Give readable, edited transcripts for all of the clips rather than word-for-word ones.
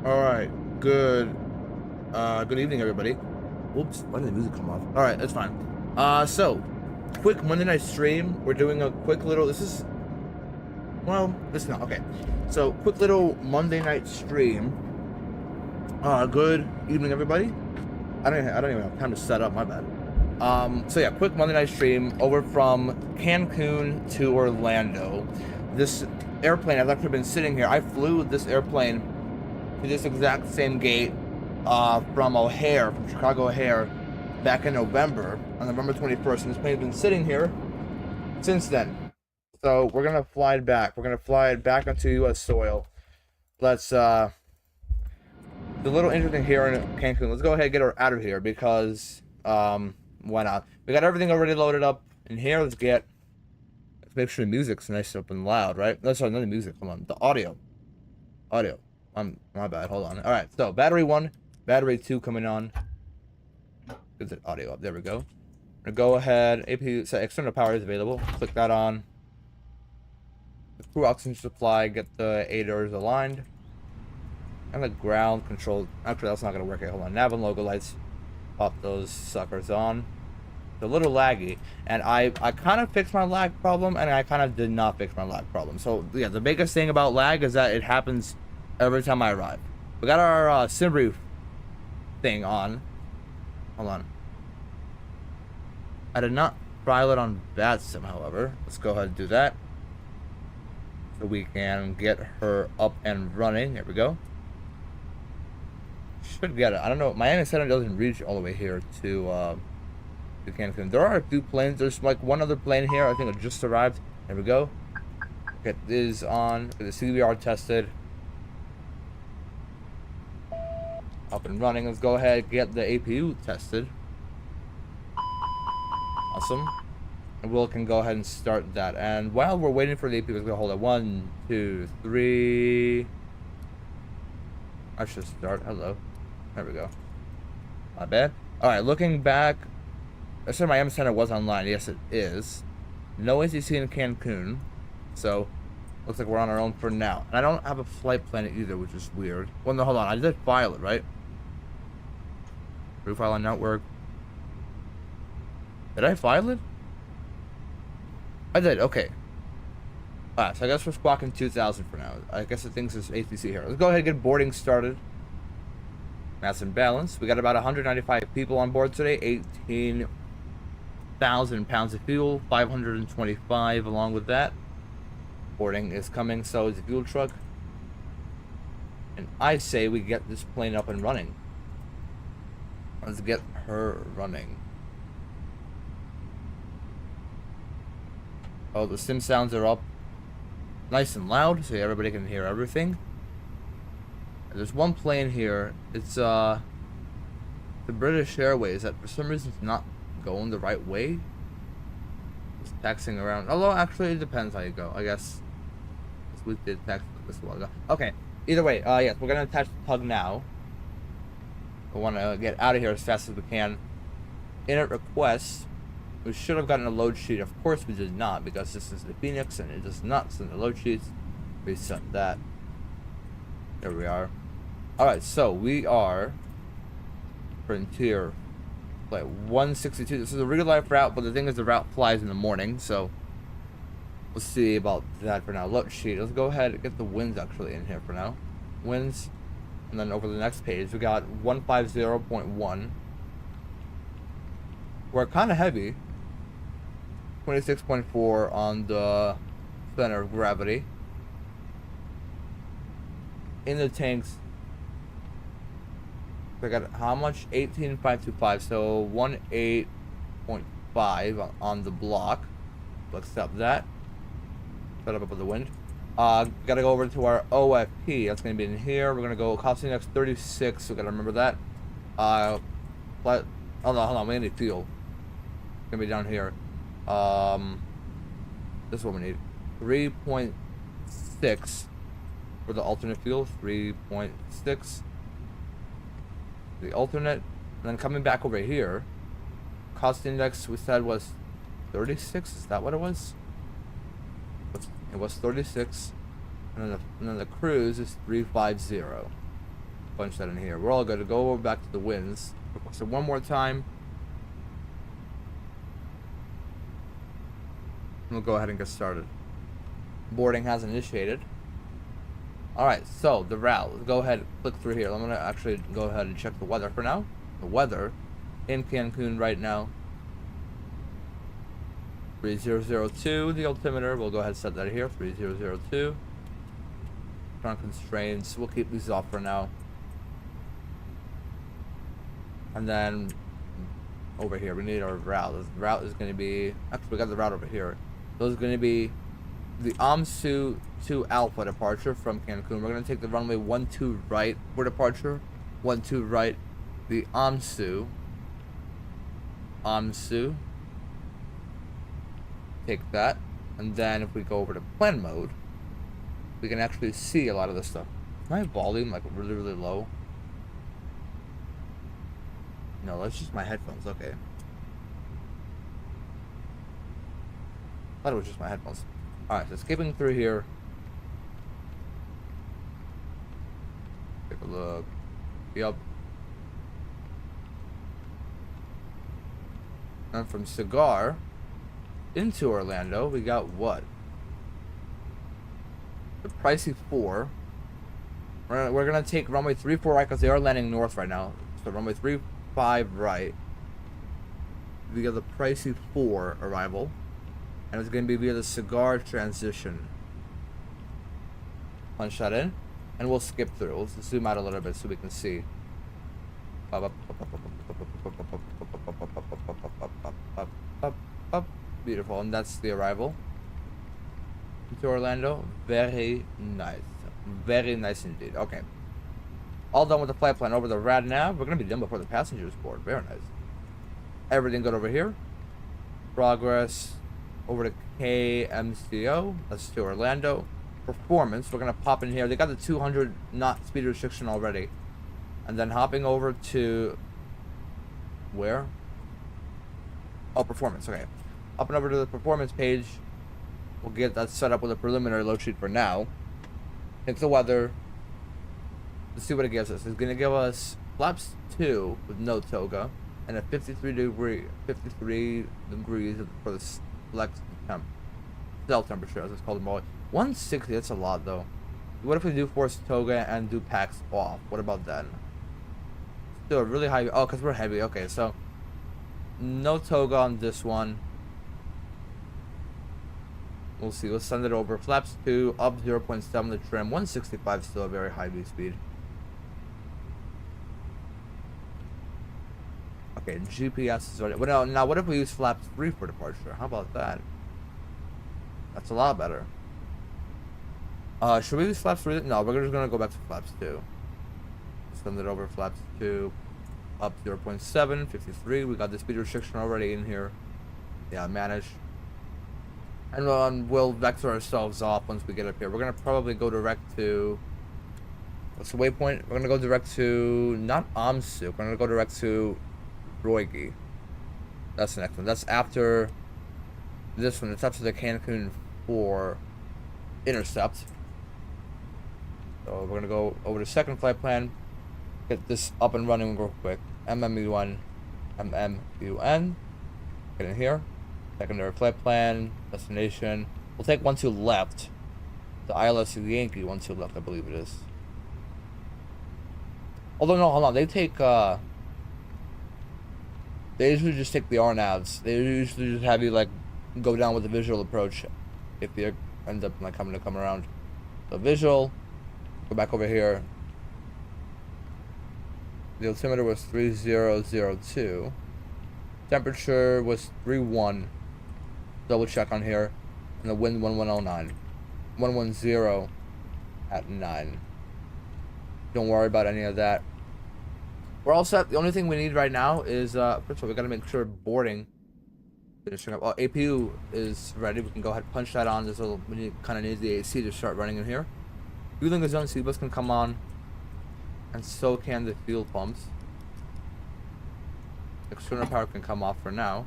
All right. Good evening, everybody. Whoops, why did the music come off? All right, that's fine. So, quick Monday night stream. We're doing a quick little. This is not okay. So, quick little Monday night stream. Good evening, everybody. I don't even have time to set up. My bad. So yeah, quick Monday night stream over from Cancun to Orlando. This airplane, I've actually been sitting here. I flew this airplane to this exact same gate from O'Hare, from Chicago O'Hare, back in November, on November 21st. And this plane's been sitting here since then. So we're gonna fly it back. We're gonna fly it back onto U.S. soil. Let's the little interesting here in Cancun. Let's go ahead and get her out of here because why not? We got everything already loaded up in here. Let's make sure the music's nice up and loud, right? No, sorry, not the music. Come on, the audio. My bad. Hold on. All right. So battery 1, battery 2 coming on. Get the audio up. There we go. We're gonna go ahead. APU set external power is available. Click that on. The crew oxygen supply. Get the ADDONS aligned. And the ground control. Actually, that's not gonna work. Hold on. Nav and logo lights. Pop those suckers on. It's a little laggy, and I kind of fixed my lag problem, and I kind of did not fix my lag problem. So yeah, the biggest thing about lag is that it happens every time I arrive. We got our Livery thing on. Hold on. I did not trial it on VATSIM, however. Let's go ahead and do that, so we can get her up and running. There we go. Should get it. I don't know. My antenna doesn't reach all the way here to Cancun. There are a few planes. There's like one other plane here. I think it just arrived. There we go. Get this on. Get the CVR tested. Up and running. Let's go ahead and get the APU tested. Awesome. And we can go ahead and start that. And while we're waiting for the APU, let's go hold it. 1, 2, 3. I should start. Hello. There we go. Not bad. Alright, looking back. I said my M Center was online. Yes, it is. No ACC in Cancun. So, looks like we're on our own for now. And I don't have a flight plan either, which is weird. Well, no, hold on. I did file it, right? Profile on network. Did I file it? I did, okay. Alright, so I guess we're squawking 2000 for now. I guess it thinks it's ACC here. Let's go ahead and get boarding started. Mass and balance. We got about 195 people on board today. 18,000 pounds of fuel. 525 along with that. Boarding is coming, so is the fuel truck. And I say we get this plane up and running. Let's get her running. Oh, the sim sounds are up nice and loud, so everybody can hear everything. There's one plane here. It's the British Airways that for some reason is not going the right way. It's taxiing around. Although actually it depends how you go. I guess we did taxi this a while ago. Okay. Either way, yes, we're gonna attach the tug now. We want to get out of here as fast as we can. Init request. We should have gotten a load sheet. Of course we did not, because this is the Phoenix and it does not send the load sheets. We sent that. There we are. Alright, so we are Frontier Flight 162. This is a real life route, but the thing is the route flies in the morning, so we'll see about that for now. Load sheet. Let's go ahead and get the winds actually in here for now. Winds. And then over the next page, we got 150.1. We're kind of heavy. 26.4 on the center of gravity. In the tanks, I got how much? 18,525, so 18.5 on the block. Let's accept that. Set up with the wind. Gotta go over to our OFP. That's gonna be in here. We're gonna go cost index 36. So we gotta remember that. Hold on. We need fuel. It's gonna be down here. This is what we need. 3.6 for the alternate fuel. 3.6. The alternate. And then coming back over here, cost index we said was 36. Is that what it was? It was 36, and then the cruise is 350. punch that in here. We're all good to go back to the winds. So one more time. We'll go ahead and get started. Boarding has initiated. Alright, so the route. Let's go ahead and click through here. I'm going to actually go ahead and check the weather for now. The weather in Cancun right now. 3002, the altimeter. We'll go ahead and set that here. 3002. Ground constraints. We'll keep these off for now. And then over here, we need our route. This route is going to be... Actually, we got the route over here. So it's going to be the AMSU 2 Alpha departure from Cancun. We're going to take the runway 12 right for departure. 12 right. The AMSU. Take that. And then if we go over to plan mode, we can actually see a lot of this stuff. Is my volume like really, really low? No, that's just my headphones. Okay. I thought it was just my headphones. Alright, so skipping through here. Take a look. Yep. And from Cigar into Orlando, we got what? The pricey 4. We're gonna take runway 34 right because they are landing north right now. So runway 35 right. We got the pricey 4 arrival. And it's going to be via the Cigar transition. Punch that in. And we'll skip through. Let's zoom out a little bit so we can see. Beautiful. And that's the arrival to Orlando. Very nice. Very nice indeed. Okay. All done with the flight plan over the rad nav. We're going to be done before the passengers board. Very nice. Everything good over here. Progress. Over to KMCO, that's to Orlando. Performance, we're gonna pop in here. They got the 200 knot speed restriction already. And then hopping over to where? Oh, performance, okay. Hopping over to the performance page. We'll get that set up with a preliminary load sheet for now. Take the weather. Let's see what it gives us. It's gonna give us flaps 2 with no toga and a 53 degrees for the select cell temperature, as it's called in Mali. 160, that's a lot though. What if we do force toga and do packs off? What about that? Still really high. Oh, because we're heavy. Okay, so no toga on this one. We'll see. Let's send it over. Flaps 2, up 0.7 the trim. 165 still a very high V speed. Okay, GPS is already... Well, now what if we use flaps 3 for departure? How about that? That's a lot better. Should we use flaps 3? No, we're just going to go back to flaps 2. Send it over, flaps 2, up 0.7, 53. We got the speed restriction already in here. Yeah, manage. And we'll vector ourselves off once we get up here. We're going to probably go direct to... What's the waypoint? We're going to go direct to... Not AMSU. We're going to go direct to... Roigi. That's the next one. That's after this one. It's after the Cancun 4 intercept. So we're gonna go over to second flight plan. Get this up and running real quick. MMUN. Get in here. Secondary flight plan. Destination. We'll take 12 left. The ILS Yankee 12 left, I believe it is. Although no, hold on. They take they usually just take the RNAVs. They usually just have you like go down with the visual approach if you end up like having to come around. So visual, go back over here. The altimeter was 3002. Temperature was 31. Double check on here. And the wind 1109. 110 at 9. Don't worry about any of that. We're all set. The only thing we need right now is, first of all, we gotta make sure boarding finishing up. Oh, APU is ready. We can go ahead and punch that on. This little, we kind of need the AC to start running in here. Fueling is done. Seatbelts can come on, and so can the fuel pumps. External power can come off for now.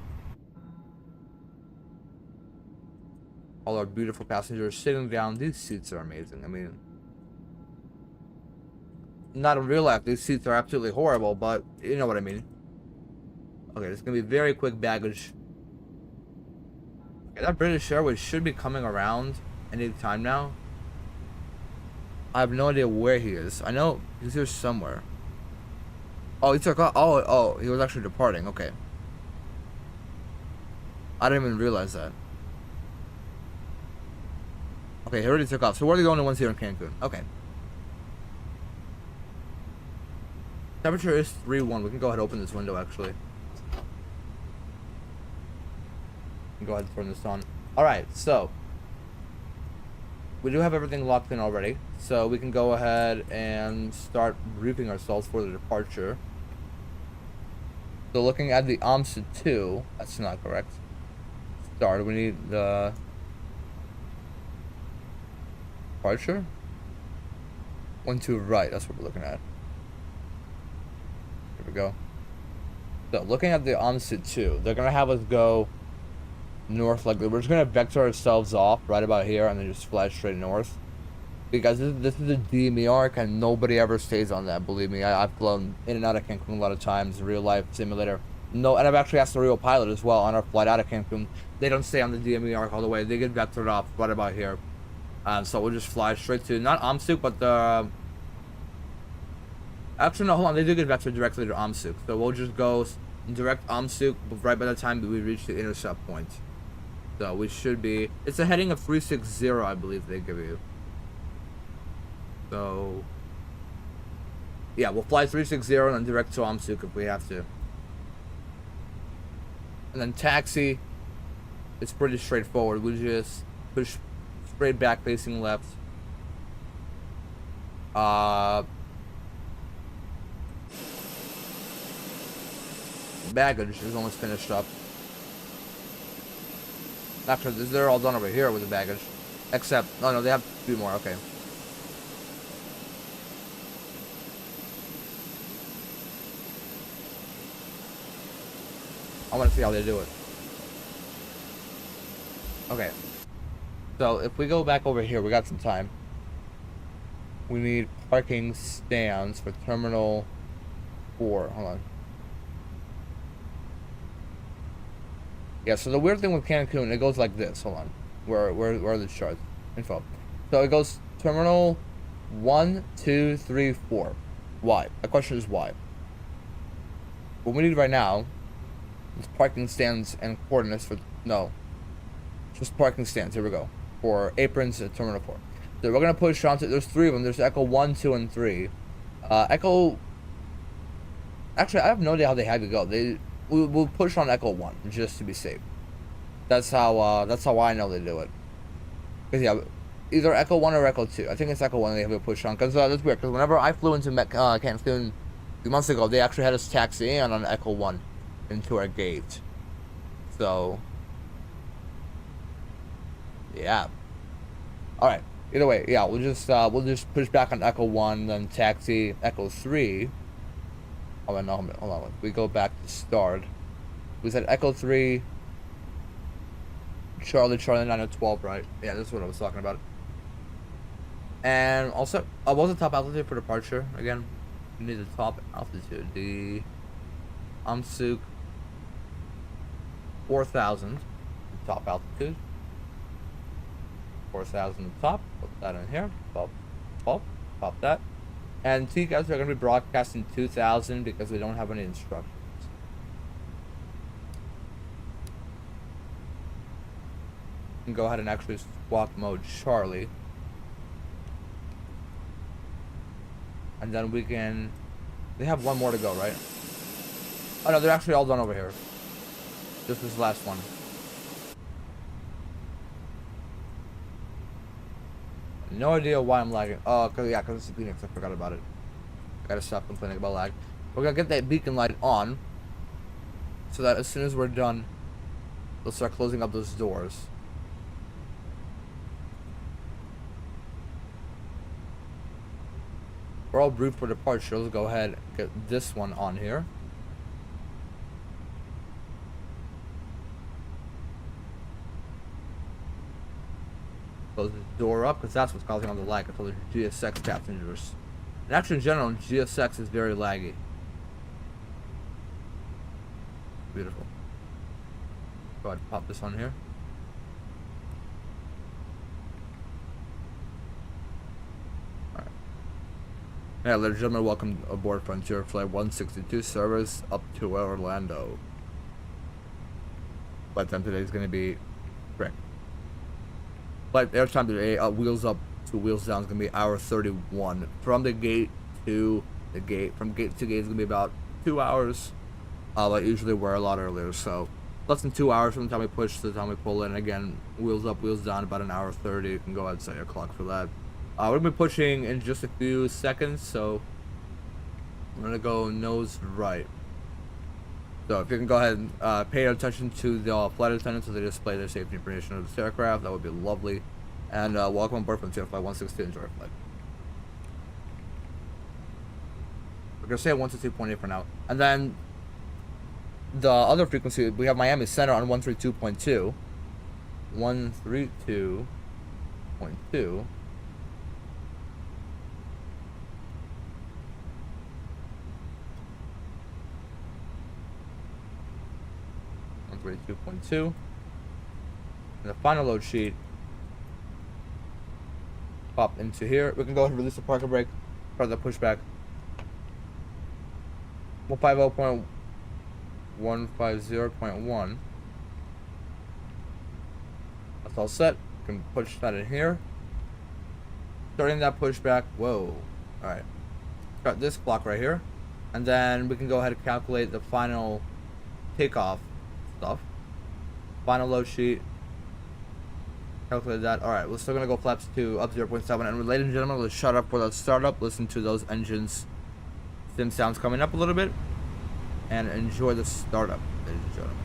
All our beautiful passengers sitting down. These seats are amazing. I mean, not in real life. These seats are absolutely horrible, but you know what I mean. Okay, it's gonna be very quick baggage. Okay, that British Airways should be coming around any time now. I have no idea where he is. I know he's here somewhere. Oh, he took off. Oh, he was actually departing. Okay. I didn't even realize that. Okay, he already took off. So we're the only ones here in Cancun. Okay. Temperature is 3-1. We can go ahead and open this window, actually. We can go ahead and turn this on. Alright, so. We do have everything locked in already. So we can go ahead and start briefing ourselves for the departure. So looking at the OMSA 2, that's not correct. Start, we need the departure. 1-2 right, that's what we're looking at. Here we go. So looking at the OMSA 2, they're gonna have us go north, like we're just gonna vector ourselves off right about here and then just fly straight north. Because this is a DME and nobody ever stays on that, believe me. I've flown in and out of Cancun a lot of times, real life simulator. No, and I've actually asked the real pilot as well on our flight out of Cancun. They don't stay on the DME all the way. They get vectored off right about here. So we'll just fly straight to, not Amsuk, but the... Actually, no, hold on. They do get vectored directly to Amsuk. So we'll just go direct Amsuk right by the time that we reach the intercept point. So we should be... It's a heading of 360, I believe they give you. So... Yeah, we'll fly 360 and then direct to Amsuk if we have to. And then taxi, it's pretty straightforward. We just push straight back facing left. Baggage is almost finished up. Actually, they're all done over here with the baggage. Except, oh no, they have a few more, okay. I want to see how they do it. Okay. So, if we go back over here, we got some time. We need parking stands for Terminal 4. Hold on. Yeah, so the weird thing with Cancun, it goes like this. Hold on. Where are the charts? Info. So it goes Terminal 1, 2, 3, 4. Why? The question is why. What we need right now is parking stands and coordinates for... No. Just parking stands. Here we go. For aprons at Terminal 4. So we're going to push on to... There's 3 of them. There's Echo 1, 2, and 3. Echo... Actually, I have no idea how they had to go. We'll push on Echo 1 just to be safe. That's how I know they do it. Cause yeah, either Echo 1 or Echo 2. I think it's Echo 1 they have to push on. Cause that's weird. Cause whenever I flew into Cancun 2 months ago, they actually had us taxi in on Echo 1 into our gate. So yeah. All right. Either way, yeah, we'll just push back on Echo 1, then taxi Echo 3. Oh, no, hold on. We go back to start. We said Echo 3, Charlie 912, right? Yeah, that's what I was talking about. And also, what was the top altitude for departure again? We need the top altitude. The Amsuk 4,000, top altitude. 4,000 top. Put that in here. Pop that. And to you guys, we're going to be broadcasting 2,000 because we don't have any instructions. You can go ahead and actually squawk mode Charlie. And then we can... They have one more to go, right? Oh no, they're actually all done over here. Just this last one. No idea why I'm lagging. Oh, cause it's Phoenix. I forgot about it. I gotta stop complaining about lag. We're gonna get that beacon light on, so that as soon as we're done, we'll start closing up those doors. We're all briefed for departure. Let's go ahead and get this one on here. Close the door up because that's what's causing all the lag. I told the GSX passengers. And actually, in general, GSX is very laggy. Beautiful. Go ahead and pop this on here. Alright. Yeah, ladies and gentlemen, welcome aboard Frontier Flight 162 service up to Orlando. Flight time today is going to be correct. Flight airtime today, wheels up to wheels down is going to be hour 31. From the gate to the gate, from gate to gate is going to be about 2 hours. Like usually we're a lot earlier, so less than 2 hours from the time we push to the time we pull in. Again, wheels up, wheels down, about an hour 30. You can go ahead and set your clock for that. We're going to be pushing in just a few seconds, so I'm going to go nose right. So if you can go ahead and pay attention to the flight attendants as they display their safety information of this aircraft, that would be lovely. And welcome aboard from Flight 162. Enjoy your flight. We're going to stay at 162.8 for now. And then the other frequency, we have Miami Center on 132.2. 132.2. And the final load sheet, pop into here. We can go ahead and release the parking brake, start the pushback. 150.150.1. That's all set. You can push that in here. Starting that pushback. Whoa. Alright. Got this block right here. And then we can go ahead and calculate the final takeoff stuff. Final load sheet. Calculate that. Alright, we're still gonna go flaps to up 0.7. And ladies and gentlemen, let's shut up for the startup. Listen to those engines. Sim sounds coming up a little bit. And enjoy the startup, ladies and gentlemen.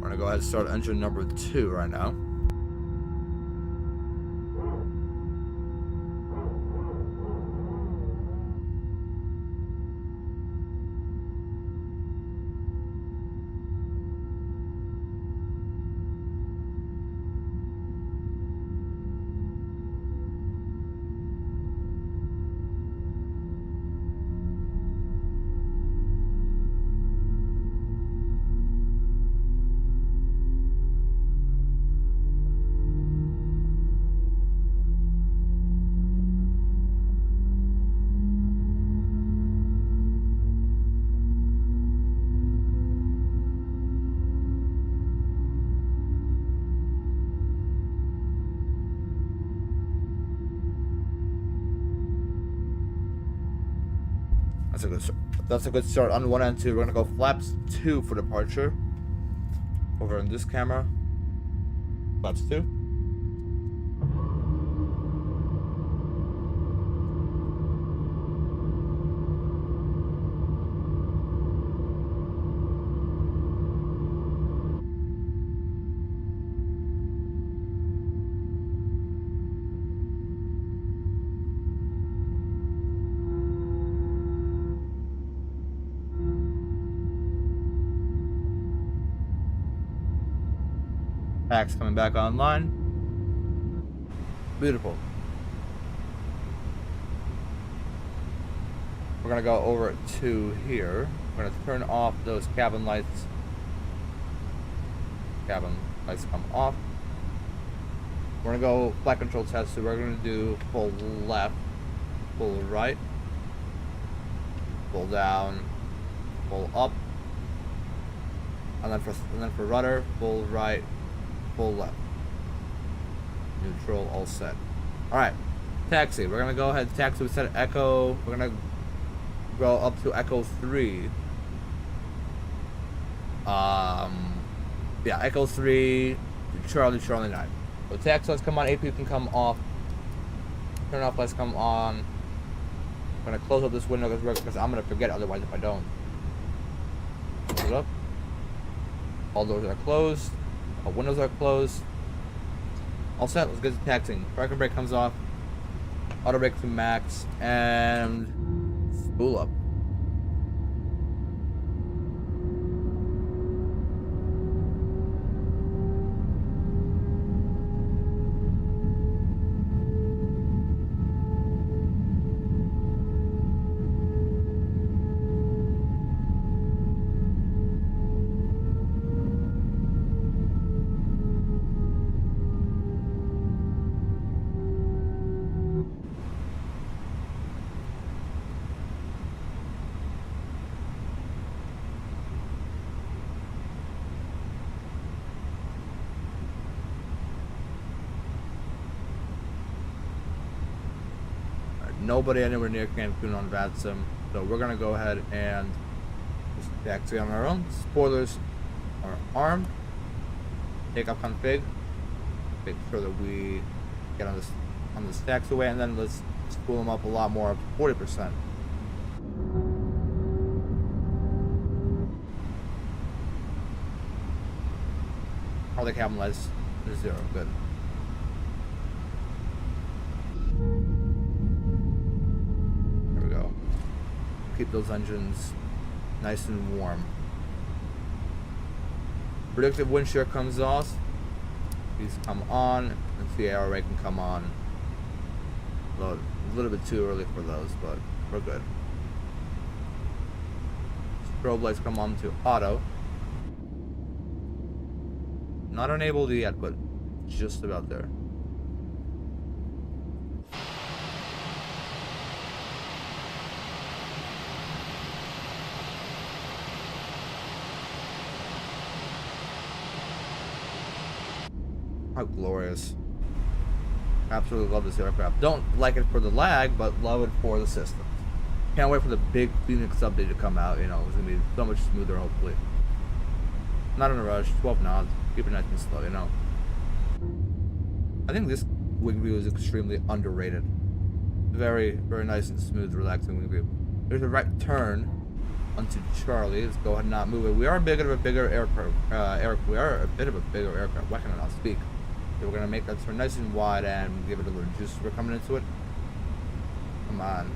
We're gonna go ahead and start engine number 2 right now. That's a good start on 1 and 2. We're gonna go flaps 2 for departure. Over in this camera. Flaps 2. Packs coming back online. Beautiful. We're gonna go over to here. We're gonna turn off those cabin lights. Cabin lights come off. We're gonna go flight control test, so we're gonna do pull left, pull right, pull down, pull up, and then for rudder, pull right, pull left. Neutral, all set. Alright, taxi. We're gonna go ahead and taxi. We set Echo. We're gonna go up to Echo 3. Yeah, Echo 3, Charlie 9. So taxi lights come on, AP can come off. Turn off lights come on. I'm gonna close up this window because I'm gonna forget otherwise if I don't. Close it up. All doors are closed. All windows are closed. All set. Let's get to taxiing. Parking brake comes off. Auto brake to max and spool up. Nobody anywhere near Cancun on VATSIM, so we're gonna go ahead and just taxi on our own. Spoilers are armed. Take up config. Make sure that we get on this taxiway, and then let's spool them up a lot more, up to 40%. All the cabin lights is 0. Good. Keep those engines nice and warm. Predictive wind shear comes off. These come on, and the AR ray can come on. A little bit too early for those, but we're good. Strobe lights come on to auto. Not enabled yet, but just about there. How glorious. Absolutely love this aircraft. Don't like it for the lag, but love it for the system. Can't wait for the big Phoenix update to come out. You know, it's going to be so much smoother, hopefully. Not in a rush. 12 knots. Keep it nice and slow, you know. I think this wing view is extremely underrated. Very, very nice and smooth, relaxing wing view. There's a right turn onto Charlie. Let's go ahead and not move it. We are a bit of a bigger aircraft. Why can I not speak? So we're gonna make that turn nice and wide and give it a little juice. We're coming into it. Come on.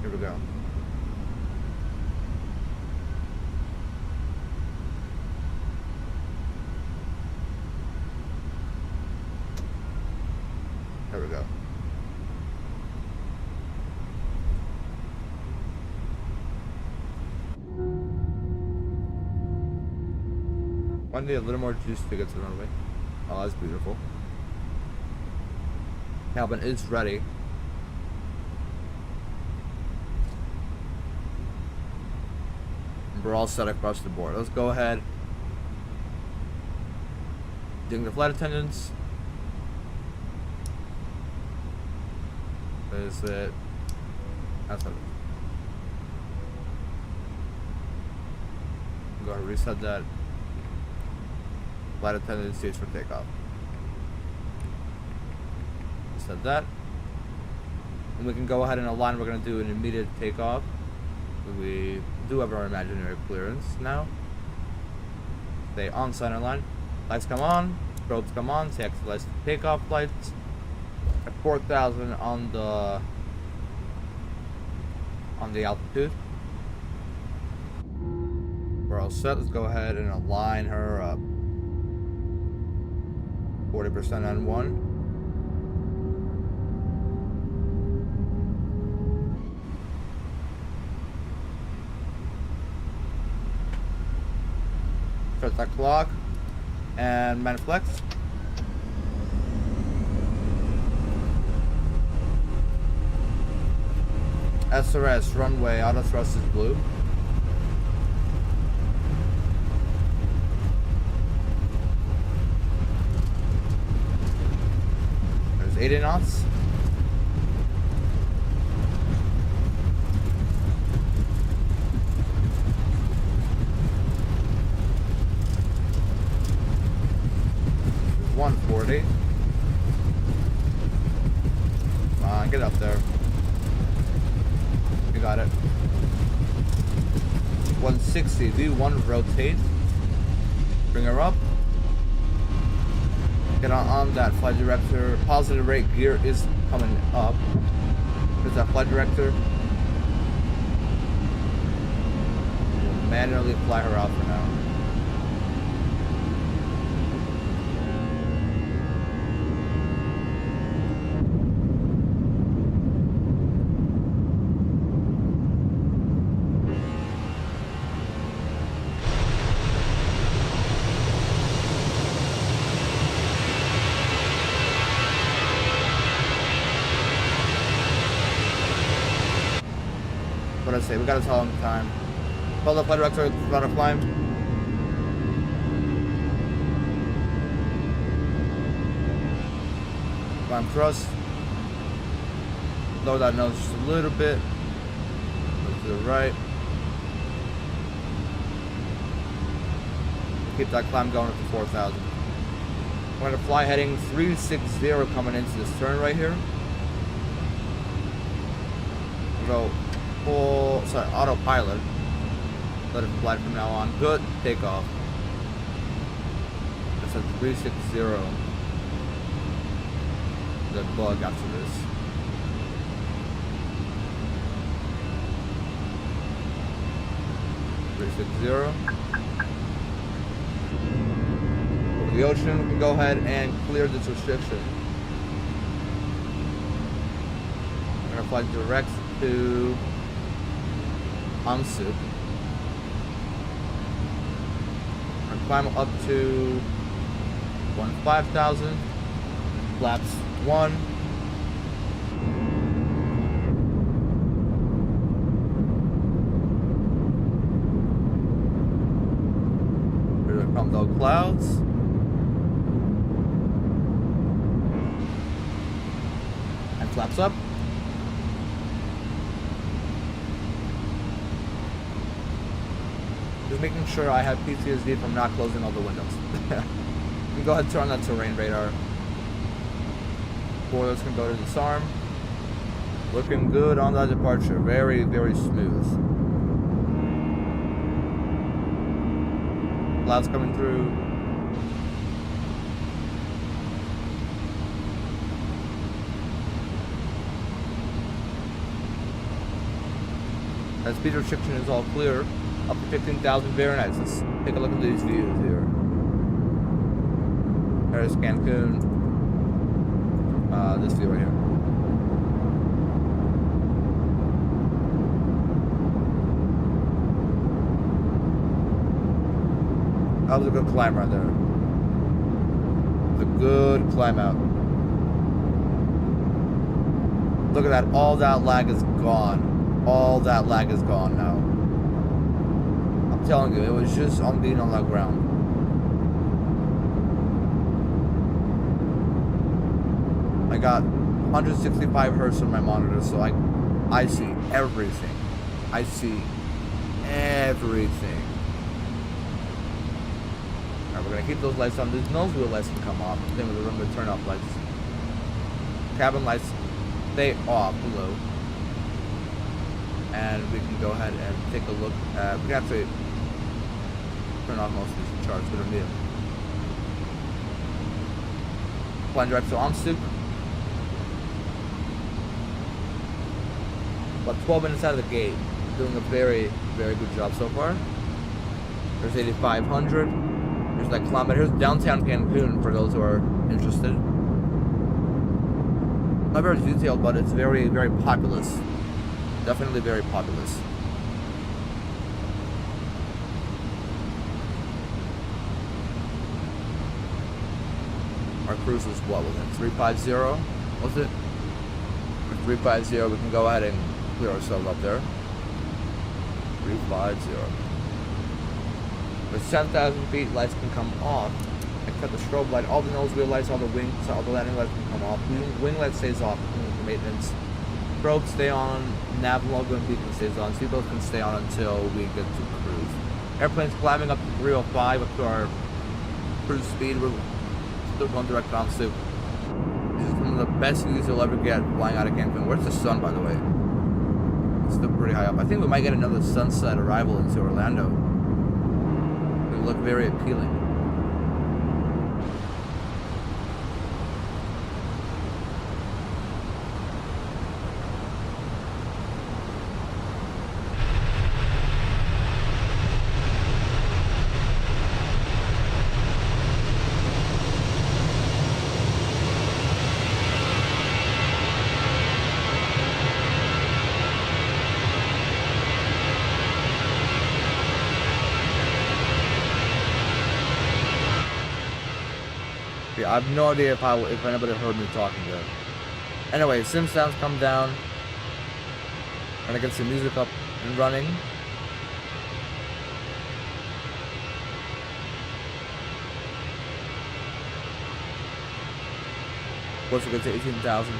Here we go. There we go. I need a little more juice to get to the runway. Oh, that's beautiful. Cabin is ready. And we're all set across the board. Let's go ahead. Ding the flight attendants. Is it? That's not it. Go ahead and reset that. Flight attendant states for takeoff. Set that. And we can go ahead and align. We're going to do an immediate takeoff. We do have our imaginary clearance now. Stay on center line. Lights come on. Strobes come on. Taxi lights to takeoff lights. At 4,000 on the altitude. We're all set. Let's go ahead and align her up. 40% on one. Press that clock. And maniflex. SRS runway, auto thrust is blue. There's 80 knots. There's 140. Come on, get up there. You got it. 160. V1 rotate. Bring her up. Get on that flight director. Positive rate gear is coming up. There's that flight director. We'll manually fly her out for now. What I say, we gotta tell him the time. Call the flight director, about to climb. Climb thrust. Lower that nose just a little bit. Look to the right. Keep that climb going up to 4,000. We're gonna fly heading 360 coming into this turn right here. Go. Sorry, autopilot. Let it fly from now on. Good takeoff. That's a 360. The bug after this. Over the ocean, we can go ahead and clear this restriction. We're gonna fly direct to Hamsu. And climb up to 15,000. Flaps 1. Here come those clouds. And flaps up. Just making sure I have PTSD from not closing all the windows. We go ahead and turn on that terrain radar. Spoilers can go to disarm. Looking good on that departure. Very, very smooth. Clouds coming through. That speed restriction is all clear. Up to 15,000, very nice. Let's take a look at these views here. There's Cancun. This view right here. That was a good climb right there. It was a good climb out. Look at that. All that lag is gone. All that lag is gone now. I'm telling you, it was just on being on that ground. I got 165 hertz on my monitor, so I see everything. I see everything. Alright, we're gonna keep those lights on. These nose wheel lights can come off. Same with the remember turn off lights. Cabin lights stay off below. And we can go ahead and take a look at, we can actually turn off most of these charts, we don't need them. Flying direct to Amsterdam. About 12 minutes out of the gate. Doing a very, very good job so far. There's 8,500. There's that kilometer. Here's downtown Cancun for those who are interested. Not very detailed, but it's very, very populous. Definitely very populous. cruise was what was it? 350? Was it? With 350, we can go ahead and clear ourselves up there. 350. With 10,000 feet, lights can come off. Except the strobe light, all the nose wheel lights, all the wings, all the landing lights can come off. Wing light stays off for maintenance. Strobes stay on. Nav logo and beacon stays on. Seatbelts can stay on until we get to cruise. Airplane's climbing up to 305 up to our cruise speed. We're still going direct on soup. This is one of the best views you'll ever get flying out of Cancun. Where's the sun, by the way? It's still pretty high up. I think we might get another sunset arrival into Orlando. It would look very appealing. Yeah, I have no idea if anybody heard me talking there. Anyway, sim sounds come down. Gonna get some music up and running. Of course, we'll get to 18,000.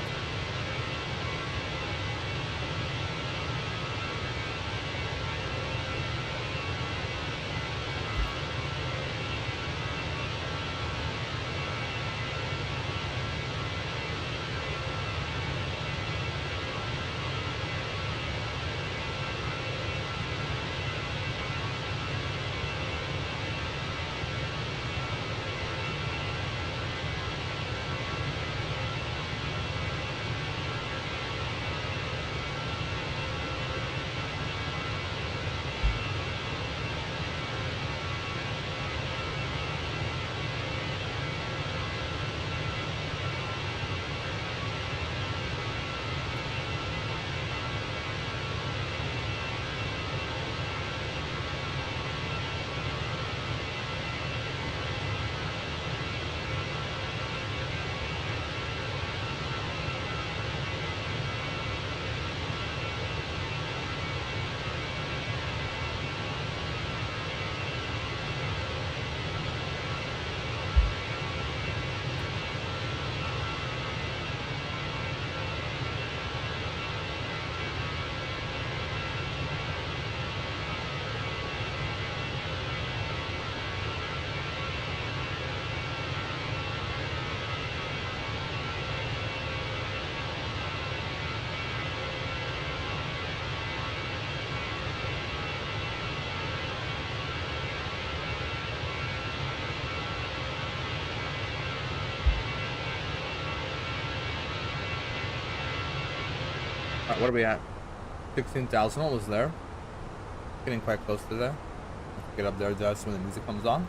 Alright, what are we at? 16,000, almost there. Getting quite close to there. Get up there just when the music comes on.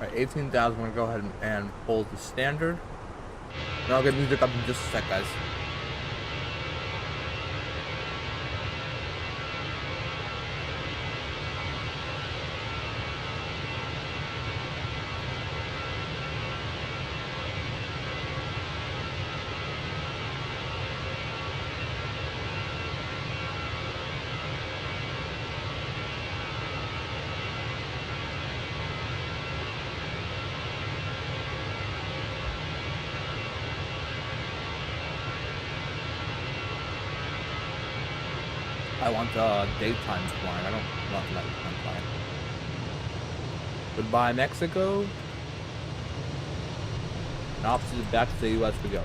Alright, 18,000, we're gonna go ahead and hold the standard. And I'll get music up in just a sec, guys. I want daytime flying. I don't want nighttime flying. Goodbye, Mexico. And opposite back to the U.S. we go.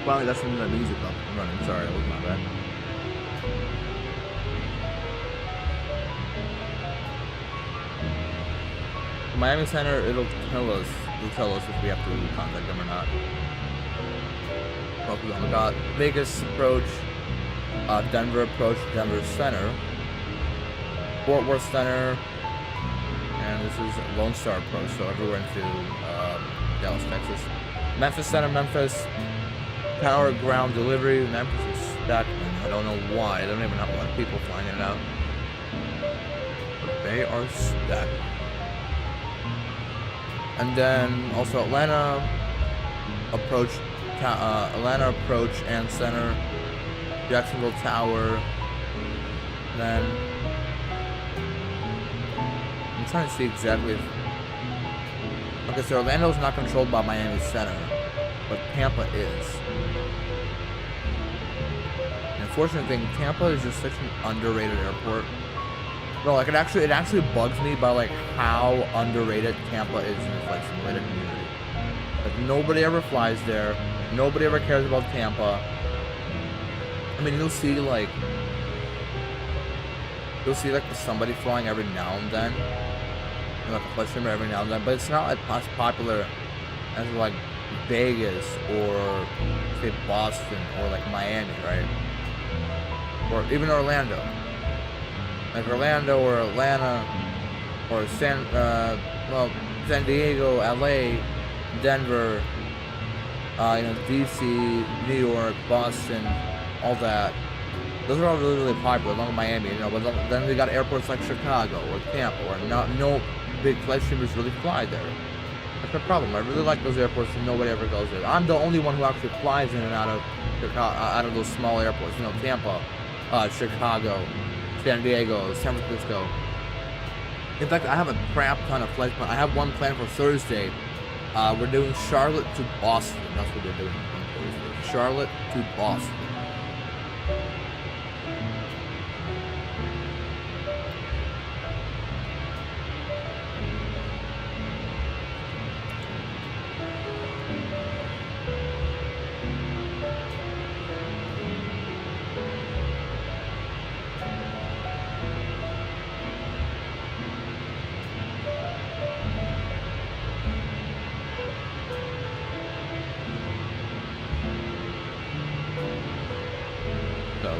Finally, that's when the music up and running. Sorry, that was my bad. Miami Center, it'll tell us if we have to contact them or not. We got Vegas approach, Denver approach, Denver Center, Fort Worth Center, and this is Lone Star approach, so everywhere into Dallas, Texas. Memphis Center, Memphis. Tower ground delivery. Memphis is stacked. I don't know why. They don't even have a lot of people flying in and out. But they are stacked. And then also Atlanta approach, and center. Jacksonville Tower. And then I'm trying to see exactly if. Okay, so Orlando's not controlled by Miami Center, but Tampa is. unfortunate thing, Tampa is just such an underrated airport. No, like it actually bugs me by like how underrated Tampa is in the flight simulator community. Like nobody ever flies there. Nobody ever cares about Tampa. I mean, you'll see like somebody flying every now and then, like a flight simulator every now and then, but it's not as popular as like Vegas or say Boston or like Miami, right? Or even Orlando. Like Orlando or Atlanta or San Diego, LA, Denver, DC, New York, Boston, all that. Those are all really, really popular, along with Miami, but then we got airports like Chicago or Tampa, where no big flight streamers really fly there. That's the problem. I really like those airports and nobody ever goes there. I'm the only one who actually flies in and out of those small airports. Tampa, Chicago, San Diego, San Francisco. In fact, I have a crap ton of flights. I have one planned for Thursday. We're doing Charlotte to Boston. That's what we're doing on Thursday. Charlotte to Boston.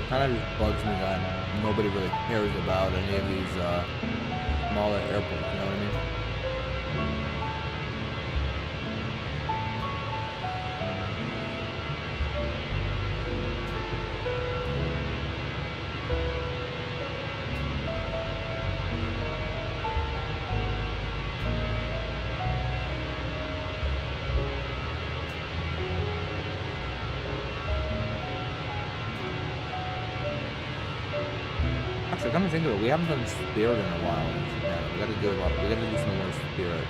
Kind of just bugs me that nobody really cares about any of these smaller airports, you know what I mean? Actually, come to think of it, we haven't done Spirit in a while. Yeah, we gotta do some more Spirit.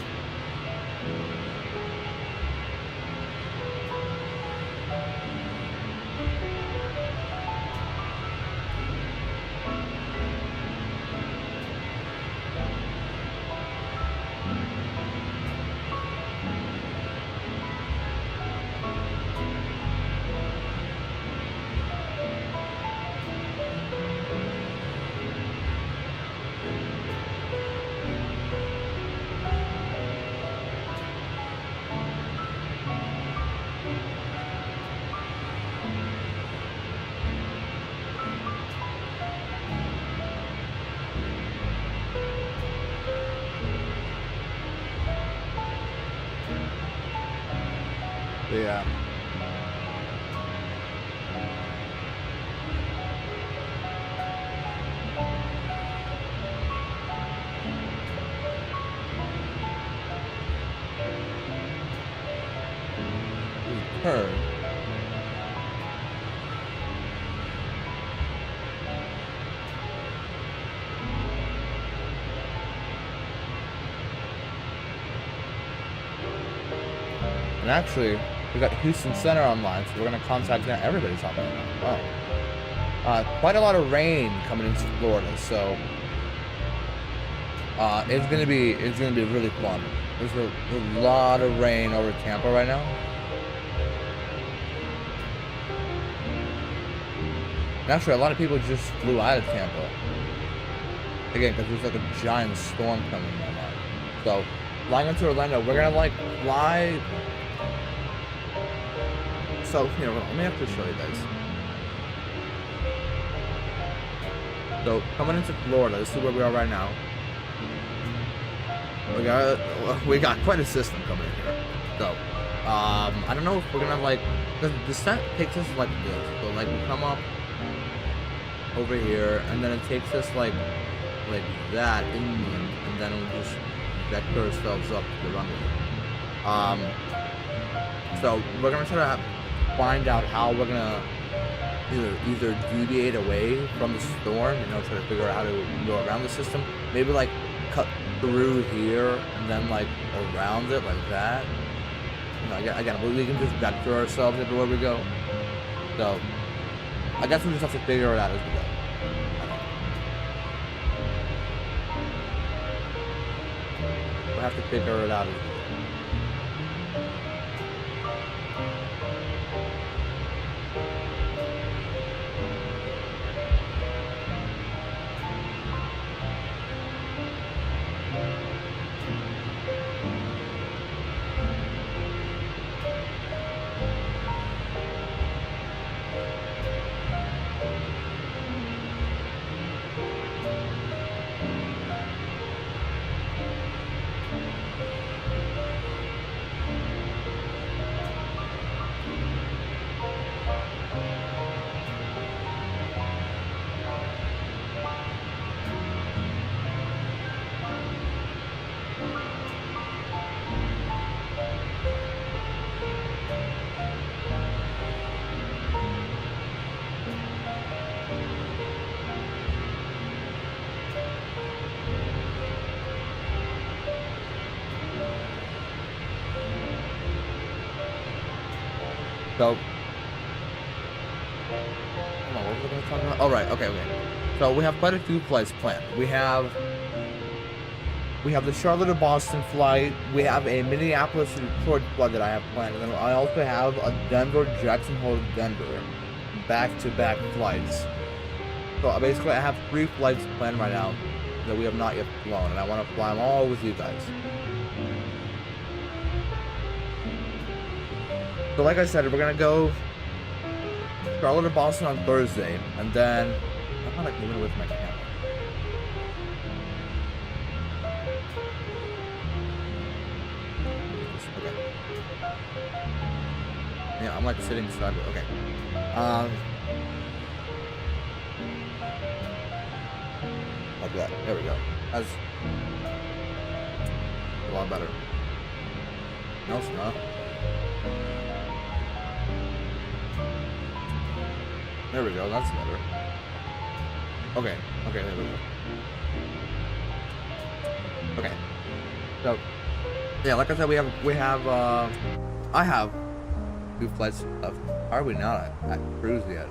Yeah. Turn. And actually, we got Houston Center online, so we're gonna contact them. Everybody's on there now. Wow. Quite a lot of rain coming into Florida, so it's gonna be really fun. There's a lot of rain over Tampa right now. And actually, a lot of people just flew out of Tampa. Again, because there's like a giant storm coming online. So, flying into Orlando, we're gonna like fly. So, let me actually show you guys. So, coming into Florida, this is where we are right now. We got quite a system coming in here. So, I don't know if we're gonna like, the descent takes us like this. So, like, we come up over here, and then it takes us like that inland, and then we'll just vector ourselves up to the runway. So, we're gonna try to find out how we're gonna either deviate away from the storm, try to figure out how to go around the system. Maybe like cut through here and then like around it like that. Again, we can just vector ourselves everywhere we go. So I guess we just have to figure it out as we go. We'll have to figure it out as we go. So, hold on, what was I going to talk about? Oh, right, okay. So we have quite a few flights planned. We have the Charlotte to Boston flight. We have a Minneapolis to Detroit flight that I have planned, and then I also have a Denver, Jackson Hole, Denver, back-to-back flights. So basically, I have 3 flights planned right now that we have not yet flown, and I want to fly them all with you guys. So like I said, we're gonna go Charlotte to Boston on Thursday, and then I'm not like moving with my camera. Okay. Yeah, I'm like sitting sideways. Okay. Like that. There we go. That's a lot better. No, it's not. There we go, that's better. Okay, there we go. Okay. So, yeah, like I said, I have 2 flights left. How are we not at cruise yet?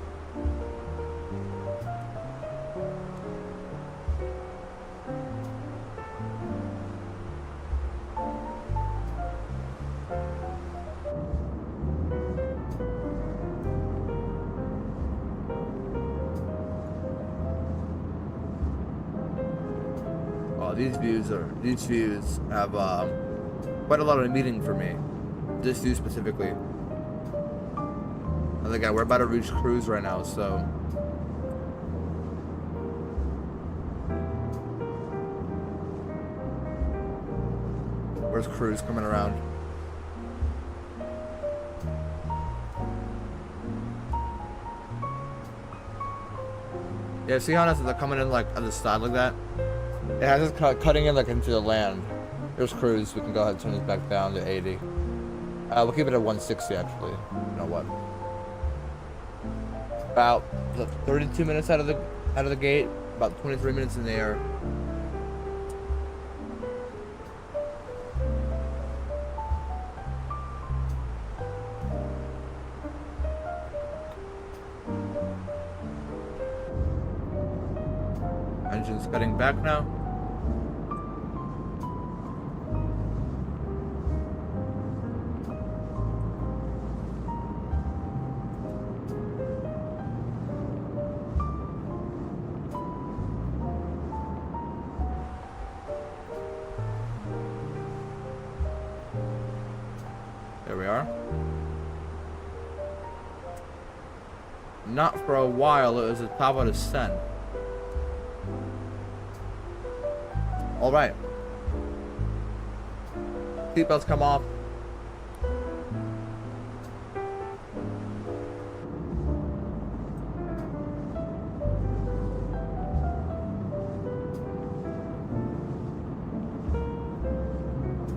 These views have quite a lot of meaning for me. This view specifically. And again, we're about to reach cruise right now, so where's cruise coming around? Yeah, see how they're coming in like on the side like that? It has us cutting in like into the land. There's cruise. We can go ahead and turn this back down to 80. We'll keep it at 160 actually. You know what? About 32 minutes out of the gate. About 23 minutes in the air. Engine's cutting back now. There we are. Not for a while, it was a top of descent. Alright. Seatbelts come off.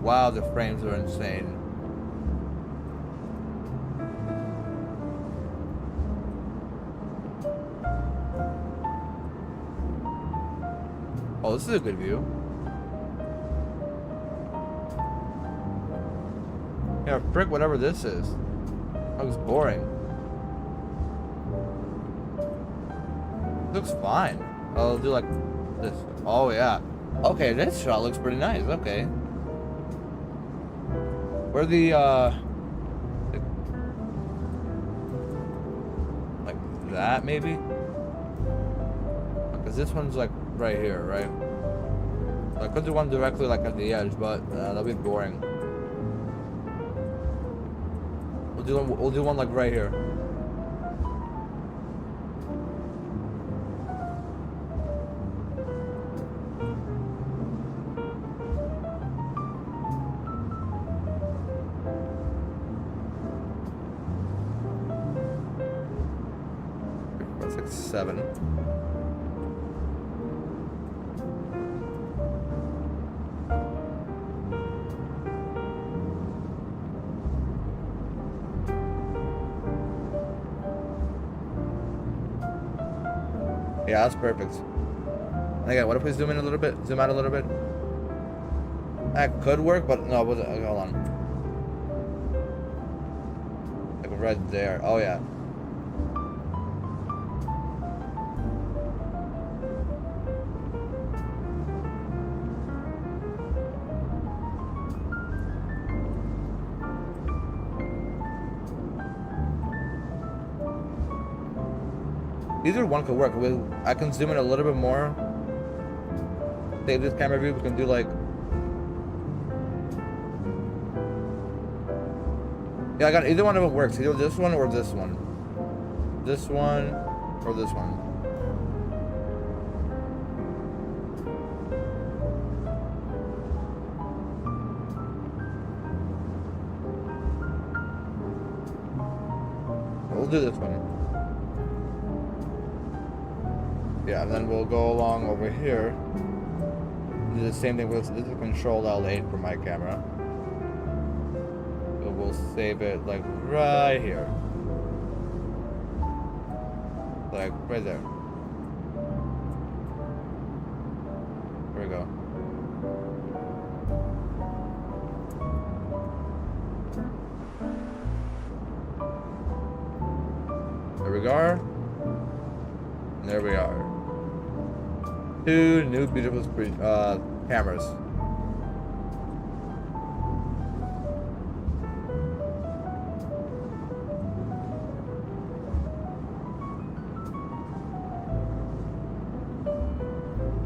Wow, the frames are insane. Oh, this is a good view. Yeah, frick, whatever this is. That looks boring. Looks fine. I'll do like this. Oh yeah. Okay, this shot looks pretty nice. Okay. Where the like that maybe? Because this one's like right here, right? I could do one directly like at the edge, but that'll be boring. We'll do one like right here. That's like 7. Yeah, that's perfect. And again, what if we zoom in a little bit? Zoom out a little bit? That could work, but no, hold on. Like right there. Oh, yeah. Either one could work. I can zoom in a little bit more. Save this camera view. We can do like... Yeah, I got either one of them works. Either this one or this one. This one or this one. We'll do this one. Yeah, and then we'll go along over here. Do the same thing with this is Control L8 for my camera. So we'll save it like right here. Like right there. There we go. There we are. And there we are. 2 new beautiful cameras.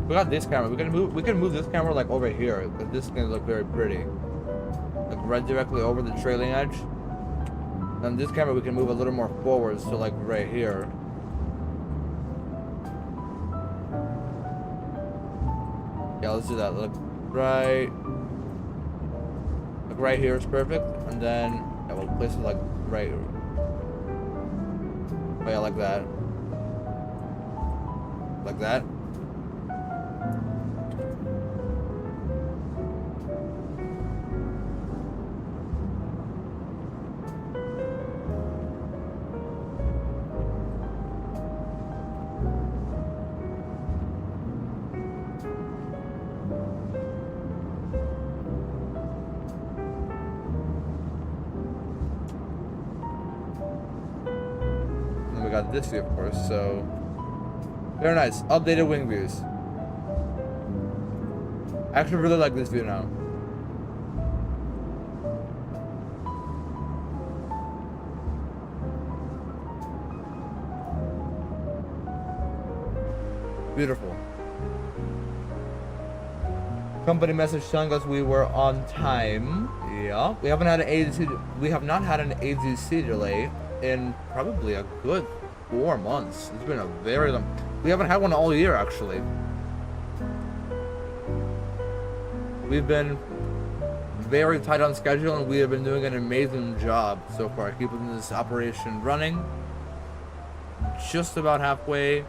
We got this camera. We can move this camera like over here because this is gonna look very pretty. Like right directly over the trailing edge. Then this camera we can move a little more forward, so like right here. Yeah, let's do that. Look right here is perfect, and then yeah, we'll place it like right. Oh yeah, like that. Like that. Got this view, of course, so very nice. Updated wing views. I actually really like this view now. Beautiful. Company message telling us we were on time. Yeah, we haven't had an ADC. We have not had an ADC delay in probably a good 4 months. It's been a very long... We haven't had one all year, actually. We've been very tight on schedule, and we have been doing an amazing job so far, keeping this operation running. Just about halfway.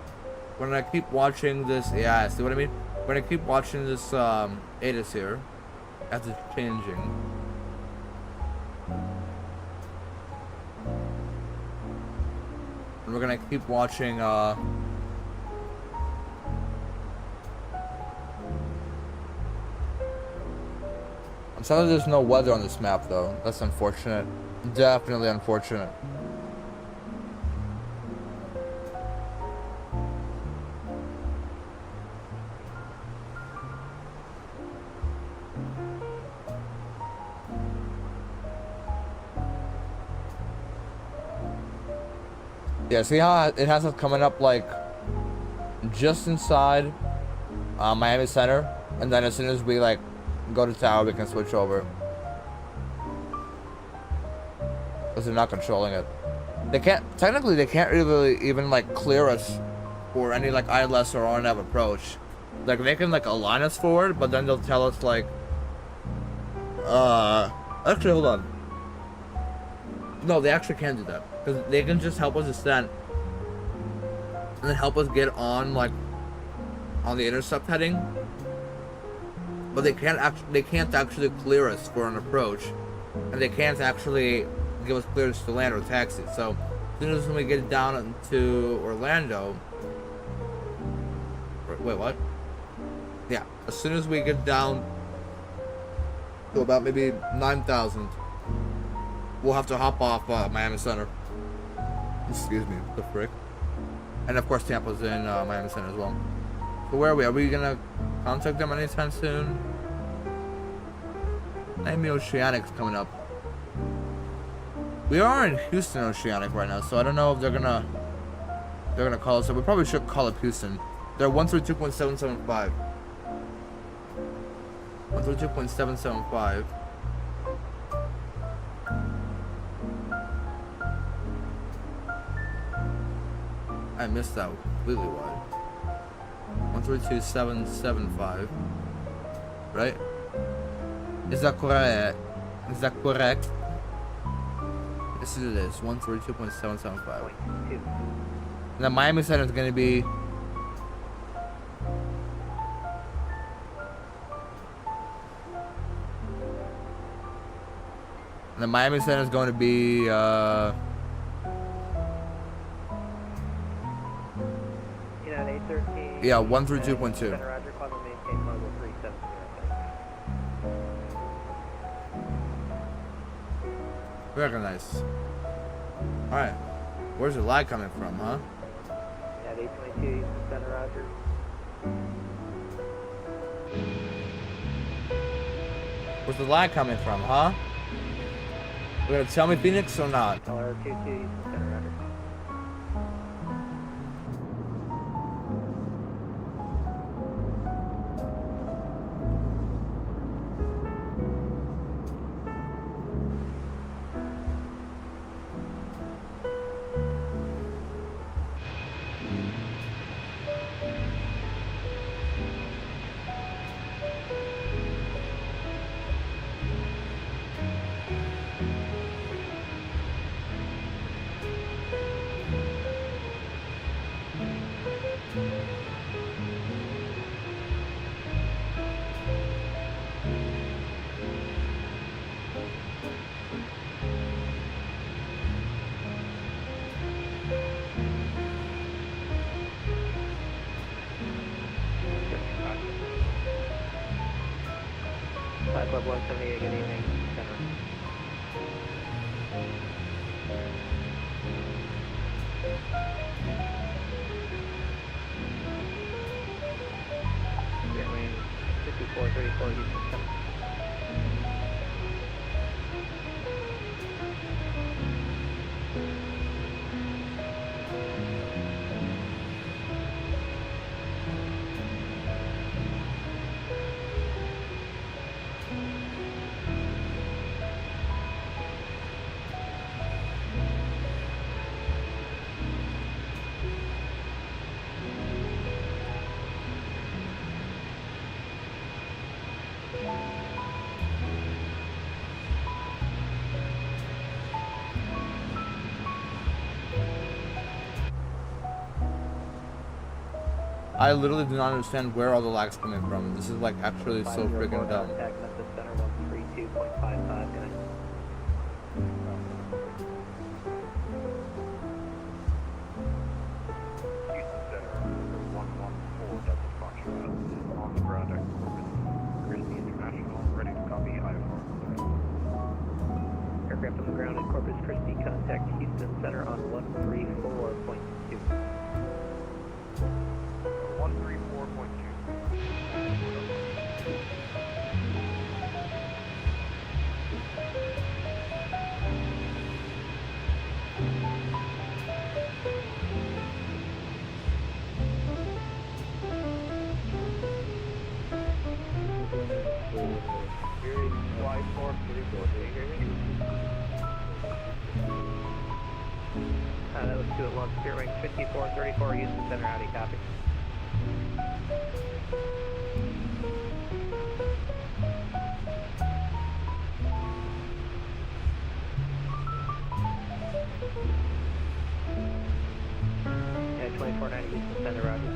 When I keep watching this... Yeah, see what I mean? When I keep watching this ADDONS here, as it's changing... We're gonna keep watching I'm sorry there's no weather on this map though. That's unfortunate. Definitely unfortunate. Yeah, see how it has us coming up like just inside Miami Center, and then as soon as we like go to tower, we can switch over. Because they're not controlling it. They can't, technically they can't really even like clear us for any like ILS or RNAV approach. Like they can like align us forward, but then they'll tell us like, actually hold on. No, they actually can't do that. Because they can just help us descend. And then help us get on like, on the intercept heading. But they can't actually clear us for an approach. And they can't actually give us clearance to land or taxi. So as soon as we get down into Orlando, wait, what? Yeah, as soon as we get down to about maybe 9,000, we'll have to hop off Miami Center. Excuse me, the frick. And of course Tampa's in Miami Center as well. So where are we? Are we gonna contact them anytime soon? Miami Oceanic's coming up. We are in Houston Oceanic right now, so I don't know if they're gonna call us. So we probably should call up Houston. They're 132.775. 132.775. I missed that completely wide. 132.775. Right? Is that correct? Is that correct? Yes, it is. 132.775. And the Miami Center is going to be. And the Miami Center is going to be. Yeah, 132.2. Very nice. Alright. Where's the lag coming from, huh? At 822, Center Roger. Where's the lag coming from, huh? You gonna tell me, Phoenix, or not? LR22, Center Roger. Club 178, good evening, Center. Airway 5434, Houston Center. I literally do not understand where all the lag's coming from. This is like actually so freaking dumb. Contact Memphis Center 132.55, good night. Houston Center 114 Delta Frontier on the ground at Corpus Christi International, ready to copy IFR. Aircraft on the ground at Corpus Christi, contact Houston Center on 134.2. 134.2. 1, Spirit Wing 5434, Houston Center, howdy, copy. Yeah, 2490 Houston Center, roger.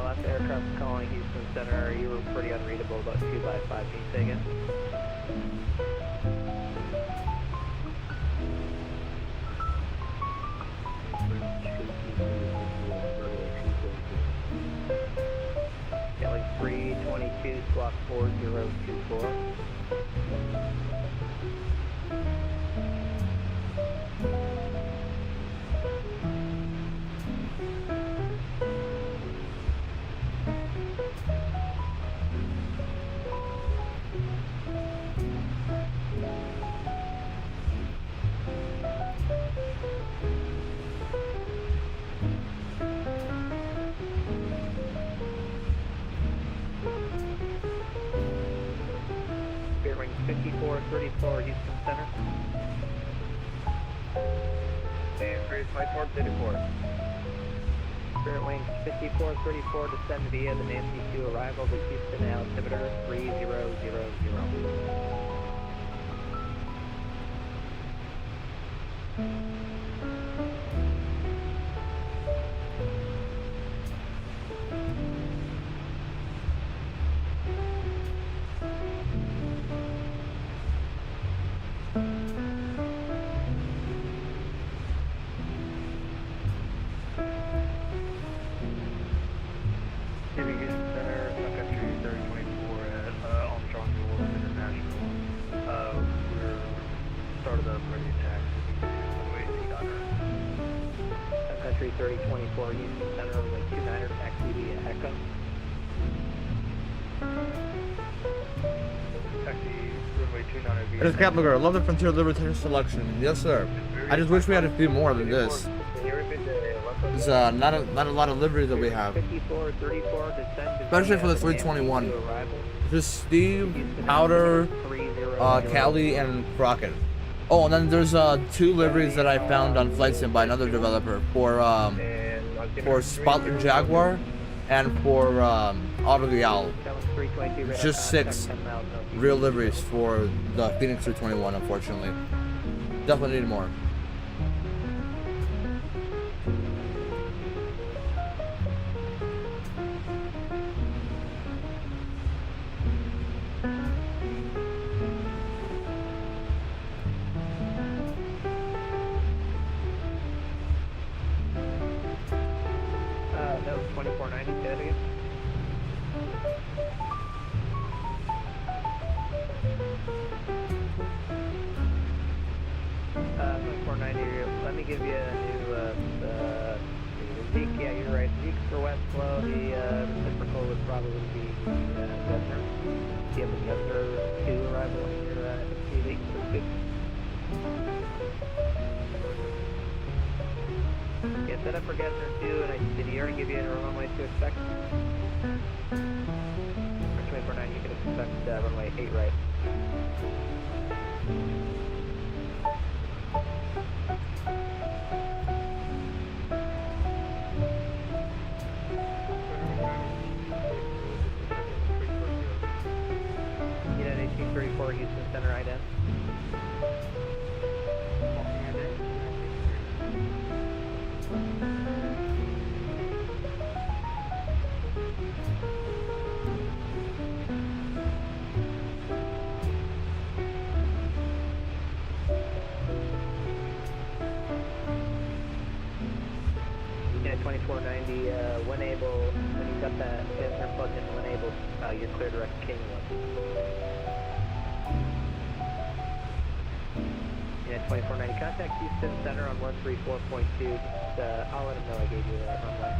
Last aircraft calling Houston Center, you were pretty unreadable, about 2 by 5, can you say again? Kelly 322, squawk 4024. Spirit Wing 5434, Houston Center. And 32434. Spirit Wing 5434, descend via the Nancy 2 arrival to Houston altimeter 3000. Country 3024, Houston Center, runway 29er, taxi via Echo. Taxi runway 29 via. It is Captain McGurr. I love the Frontier Livery selection. Yes, sir. I just wish we had a few more than this. There's not a lot of liveries that we have. Especially for the 321. Just Steve, Powder, Cali, and Crockett. Oh, and then there's 2 liveries that I found on FlightSim by another developer for Spotlight Jaguar and for Auto the Owl. It's just 6 real liveries for the Fenix 321, unfortunately. Definitely need more. No, 2490, say that again. Let me give you a new Zeke. Yeah, you're right. Zeke's for West Flow. The reciprocal would probably be Governor. Do you have a Governor 2 arrival on your TV? Yeah, set up for Governor 2, and did he already give you a runway to expect? For 2490, you can expect runway 8 right. Unit 1834, Houston Center, ident. Unit 2490, when able, when you got that sensor plugged in, when able, you're clear direct King 1. Unit 2490, contact Houston Center on 134.2. I'll let him know I gave you that runway.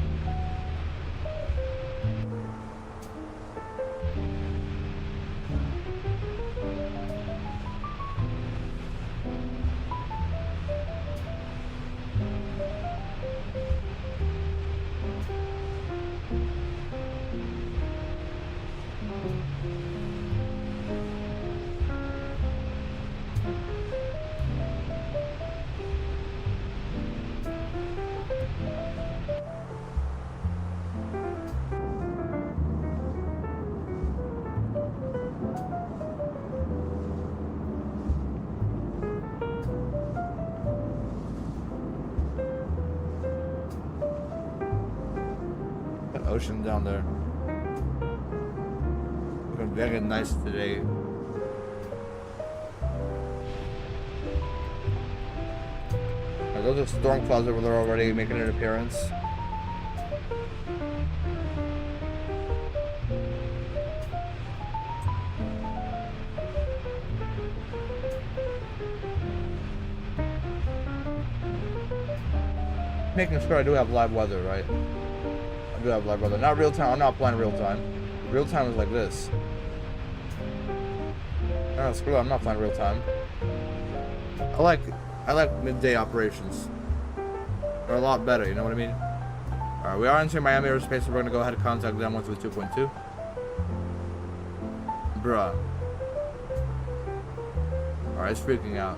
ocean down there. Looking very nice today. Those are storm clouds over there already making an appearance. Making sure I do have live weather, right? I do have live weather. Not real time. I'm not playing real time. Real time is like this. No, screw it. I'm not playing real time. I like midday operations. They're a lot better, you know what I mean? Alright, we are entering Miami airspace, so we're gonna go ahead and contact them 132.2. Bruh. Alright, it's freaking out.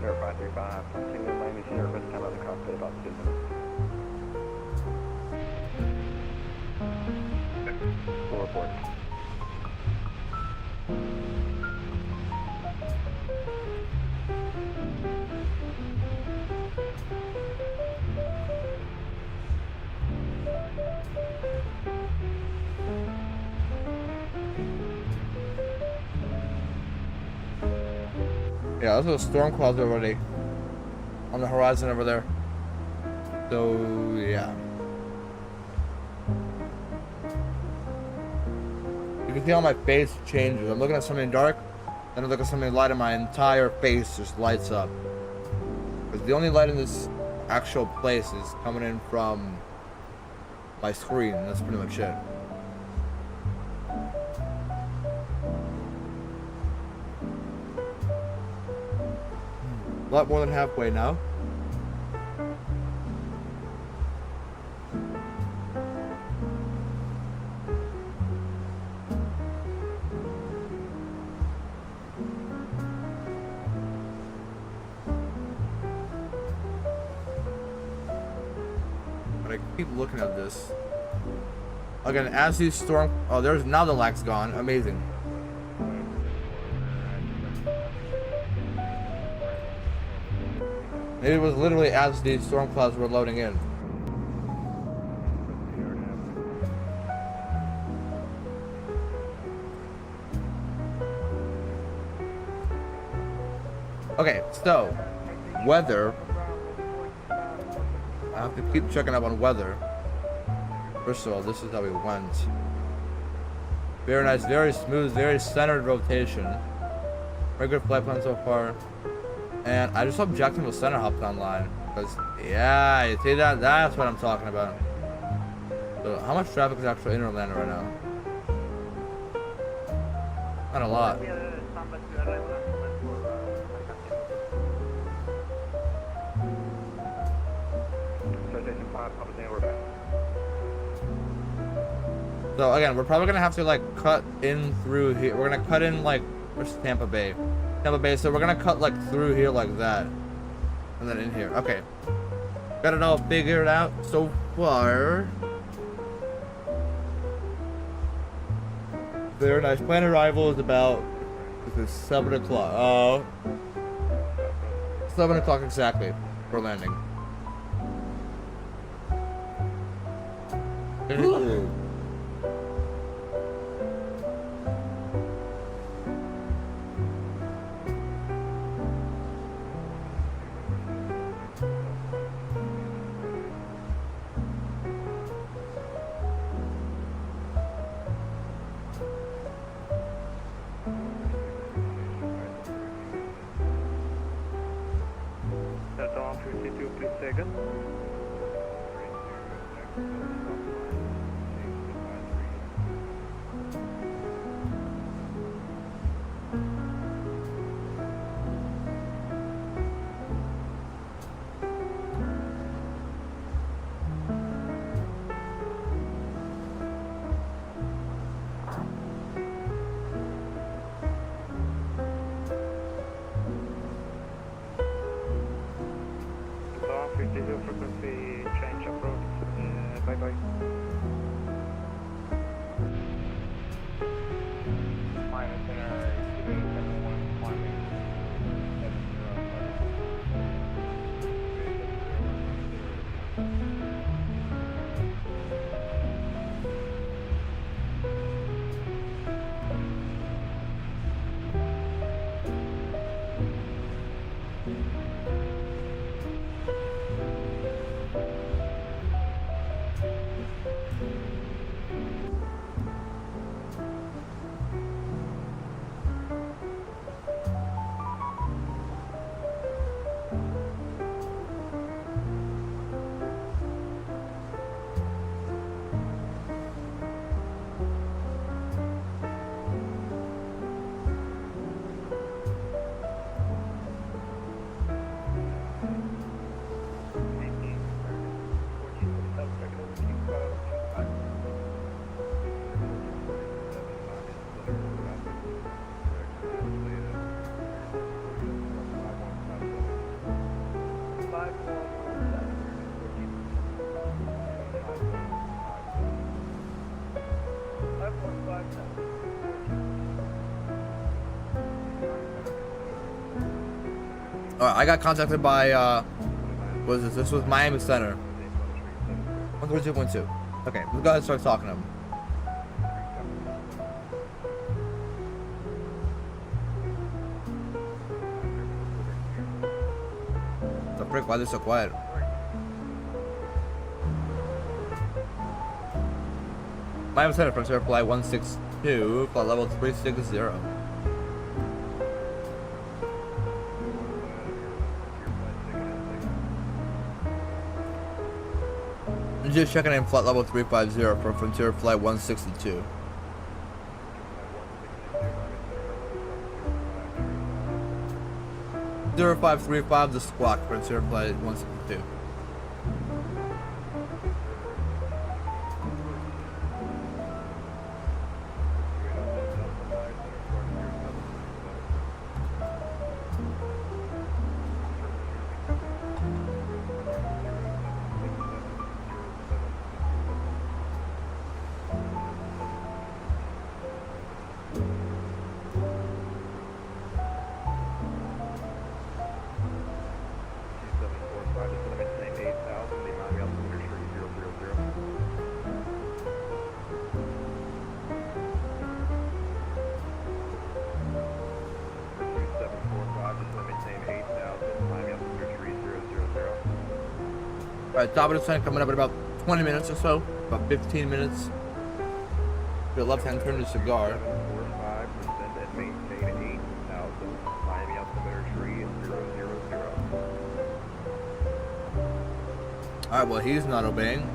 Air 535, something in Miami service, come out of the cockpit about 2 minutes. Full report. Yeah, those are storm clouds already on the horizon over there. So, yeah. You can see how my face changes. I'm looking at something dark, then I look at something light, and my entire face just lights up. Because the only light in this actual place is coming in from my screen. That's pretty much it. A lot more than halfway now. But I keep looking at this. Again, as these storm... Oh, there's now the lag's gone. Amazing. It was literally as these storm clouds were loading in. Okay, so weather. I have to keep checking up on weather. First of all, this is how we went. Very nice, very smooth, very centered rotation. Very good flight plan so far. And I just hope Jacksonville Center hopped online. Because, yeah, you see that? That's what I'm talking about. So, how much traffic is actually in Orlando right now? Not a lot. So, again, we're probably going to have to, like, cut in through here. We're going to cut in, like, where's Tampa Bay? Tampa Bay, so we're gonna cut like through here like that, and then in here. Okay, got it all figured out so far. Very nice. Plane arrival is about 7 o'clock. 7 o'clock exactly for landing. Alright, I got contacted by, what is this? This was Miami Center. 132.2. Okay, let's go ahead and start talking to him. The frick, why are they so quiet? Miami Center, Frontier Flight 162, flight level 360. I'm just checking in flight level 350 for Frontier Flight 162. Zero 0535 the squawk, Frontier Flight 162. Alright, top of the sun coming up in about 20 minutes or so. About 15 minutes. To the left hand turn to cigar. 45% and maintain 8,000. Miami altimeter 3000. Alright, well he's not obeying.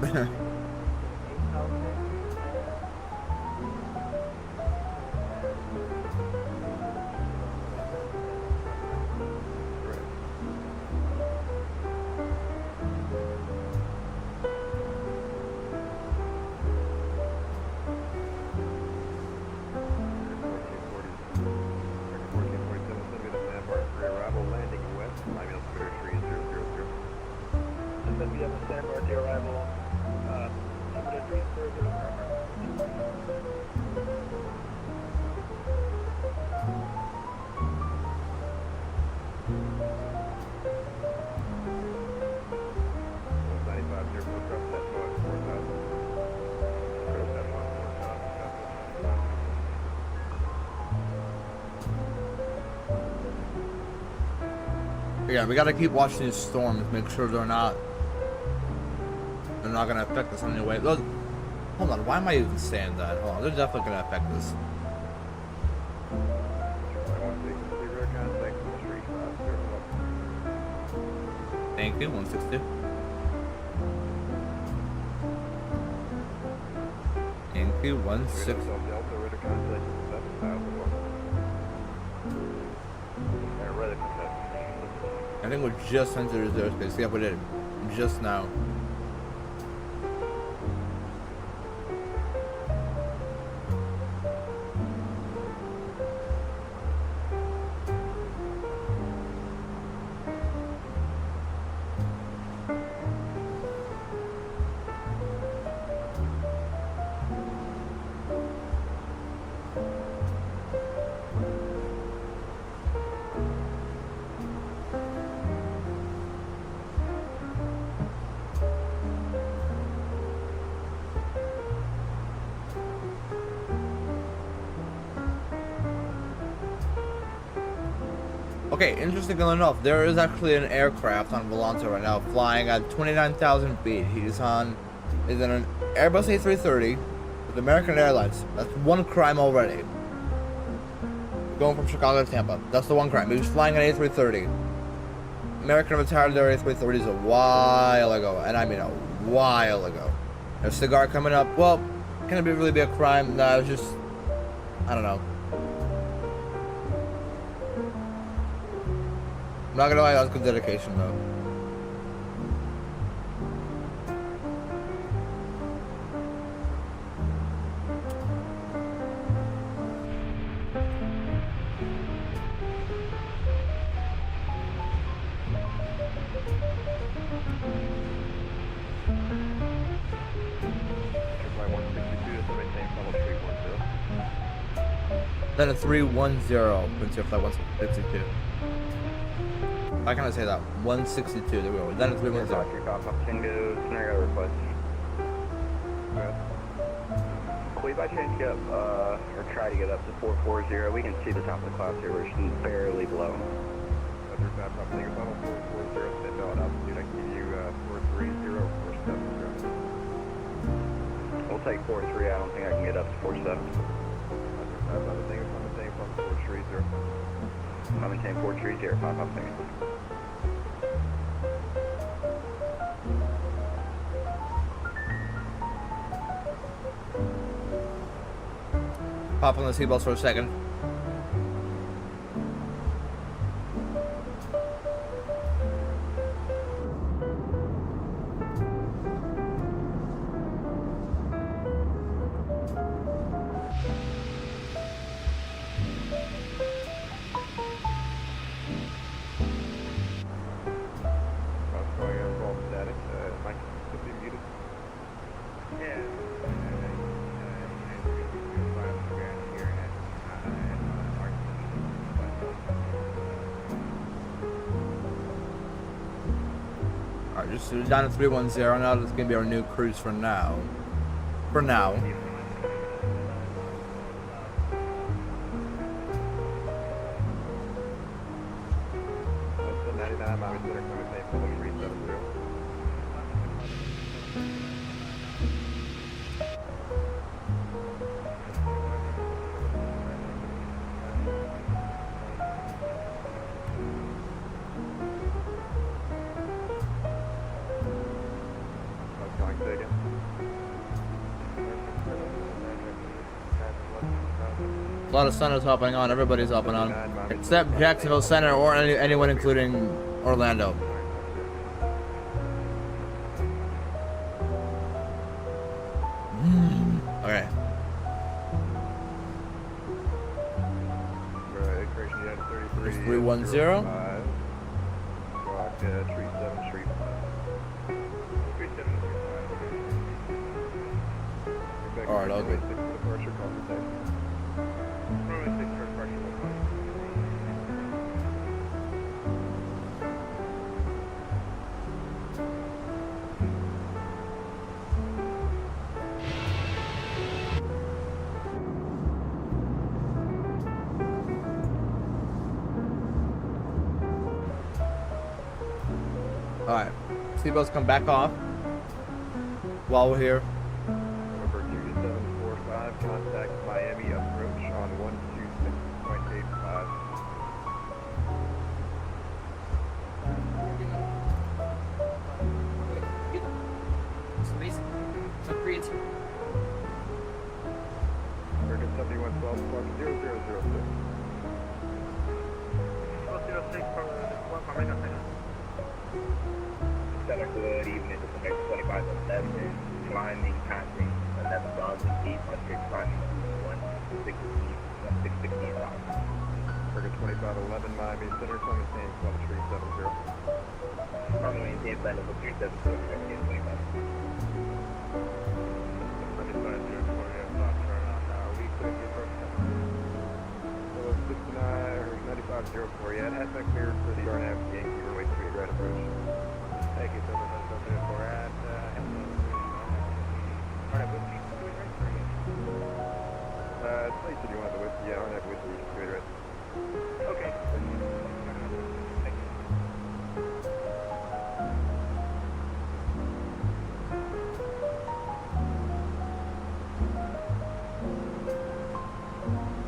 Yeah, we gotta keep watching these storms, make sure they're not gonna affect us in any way. Look, hold on, why am I even saying that? Hold on, they're definitely gonna affect us. Thank you, 162. Thank you, 16. I think we're just into reserve space. Yeah, we did just now. Okay, interestingly enough, there is actually an aircraft on Volante right now flying at 29,000 feet. He's in an Airbus A330 with American Airlines. That's one crime already. Going from Chicago to Tampa. That's the one crime. He was flying an A330. American retired their A330s a while ago, and I mean a while ago. There's a cigar coming up. Well, can it really be a crime? No, it's just, I don't know. I'm not gonna lie, that was good dedication though. Then a 310, Frontier Flight 162. Why can't I say that? 162. There we go. Then it's 310. Tango, scenario request. Can we by chance get up, or try to get up to 440? We can see the top of the clouds here. We're just barely below. There's that top thing. Level 440, stand out altitude. I can give you 430, 470. We'll take 43. I don't think I can get up to 47. I'm on the thing from 430. I'm maintain 430, 5 up there. Pop on the seatbelts for a second. Alright, just down to 310. Now this is gonna be our new cruise for now. For now. A lot of centers hopping on. Everybody's hopping on, except Jacksonville Center or anyone including Orlando. Okay. There's 310. Alright, all good. Alright, seatbelts come back off while we're here. Number 2745, contact Miami approach on 126.85. American 7112, squawk 0006. 06 for Center, good evening. This is American 2511, climbing, passing 11,000 feet, Frontier climbing 160 miles. American 2511, Miami Center, Columbus, James, 1370. From maintain plan level 370, American 25. So 69 or 9504, yeah, head back clear for the RNAV Yankee runway 3 right approach. Thank you, so that's something for at it's late to do on the whiskey, yeah, RNAV whiskey, good right. Okay. Thank you.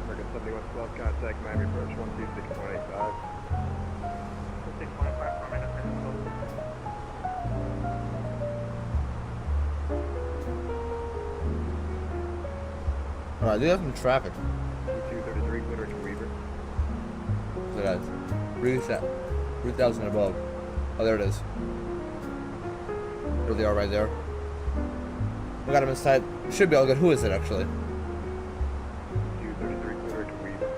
American 7112, contact Miami approach 126.85. 6.5 for minus. Alright, do have some traffic. 233, clear to Weaver. Look at that. 3,000 and above. Oh, there it is. There they are right there. We got him inside. Should be all good. Who is it actually? 233, clear to Weaver.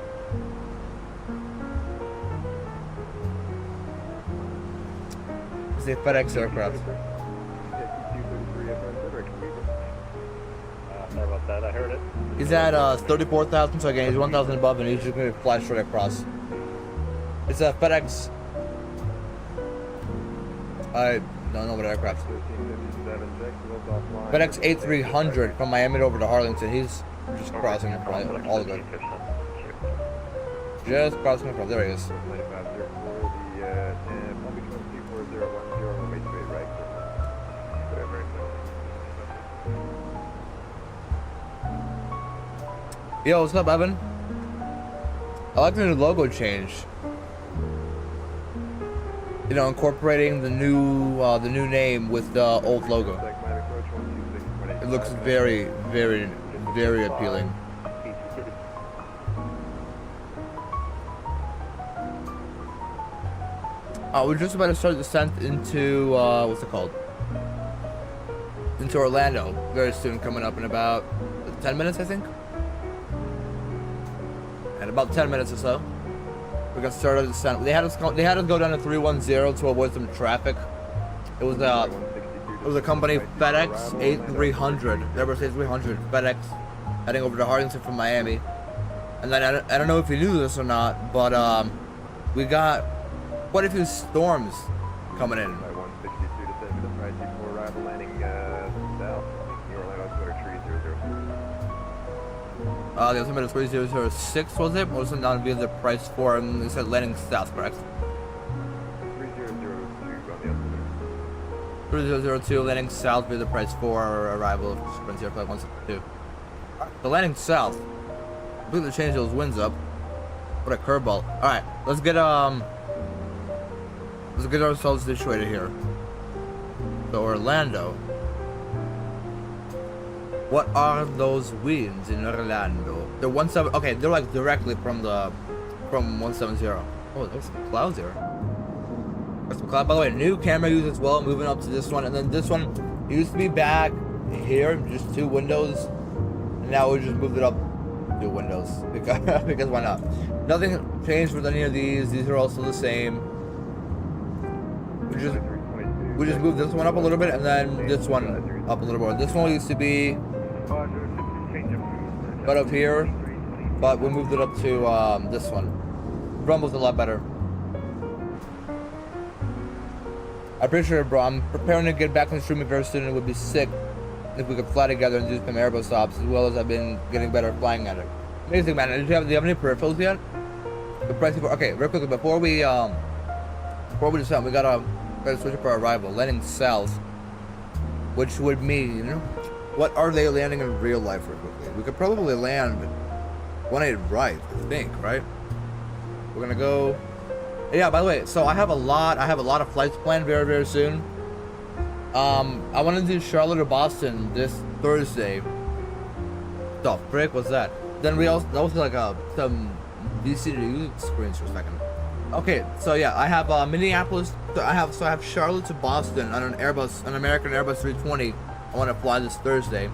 It's a FedEx aircraft. Yeah, 233, clear to Weaver. Sorry about that, I heard it. He's at 34,000, so again, he's 1,000 above, and he's just going to fly straight across. It's a FedEx I don't know what aircraft. 1357, check the local offline. Fenix A300 from Miami over to Harlington. He's just crossing in front. All good. Just crossing in front. There he is. 9504, the Palm Beach 12401, runway 28 right. Whatever. Yo, what's up, Evan? I like the new logo change. You know, incorporating the new name with the old logo. It looks very, very, very appealing. We're just about to start the descent into what's it called? Into Orlando very soon, coming up in about 10 minutes, I think. In about 10 minutes or so, we're gonna start our descent. They had us go down to 310 to avoid some traffic. It was a company, FedEx A300, Airbus A300, FedEx, heading over to Harlington from Miami. And then I don't know if you knew this or not, but we got quite a few storms coming in. 162 to 7 to price before arrival landing south. New Orlando Twitter tree 006. The altimeter 3006 was it? Or was it not via the price for? And it said landing south, correct? 3002 on the altimeter. 3002 landing south via the price for arrival of Frontier Flight 162. The landing south. Completely changed those winds up. What a curveball. Alright, let's get ourselves situated here. So Orlando. What are those winds in Orlando? They're 17. Okay, they're like directly from 170. Oh, there's some clouds here. There's some cloud. By the way, new camera use as well. Moving up to this one, and then this one used to be back here, just 2 windows. And now we just moved it up 2 windows because why not? Nothing changed with any of these. These are also the same. We just moved this one up a little bit, and then this one up a little more. This one used to be right up here, but we moved it up to this one. Rumble's a lot better. I appreciate it, bro. I'm preparing to get back on streaming very soon. It would be sick if we could fly together and do some Airbus stops, as well as I've been getting better at flying at it. Amazing, man. Do you have any peripherals yet? The price for, okay, real quickly before we descend, we gotta switch up our arrival, landing south, which would mean, what are they landing in real life? Real quickly, we could probably land 18 right, I think, right? We're gonna go. Yeah, by the way, so I have a lot of flights planned very, very soon. I want to do Charlotte or Boston this Thursday. The frick was that? Then that was like some VCU screens for a second. Okay, so yeah, I have Minneapolis. I have Charlotte to Boston on an American Airbus 320. I want to fly this Thursday.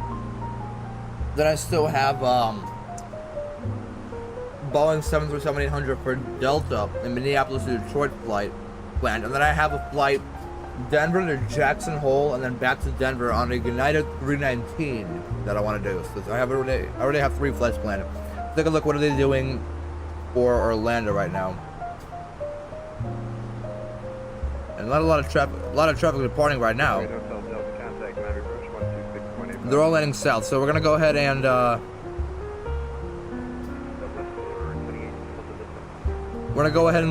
Then I still have Boeing 737-800 for Delta in Minneapolis to Detroit flight planned, and then I have a flight Denver to Jackson Hole and then back to Denver on a United 319 that I want to do. So I already have 3 flights planned. Take a look. What are they doing for Orlando right now? And not a lot of traffic departing right now. They're all heading south, so we're gonna go ahead and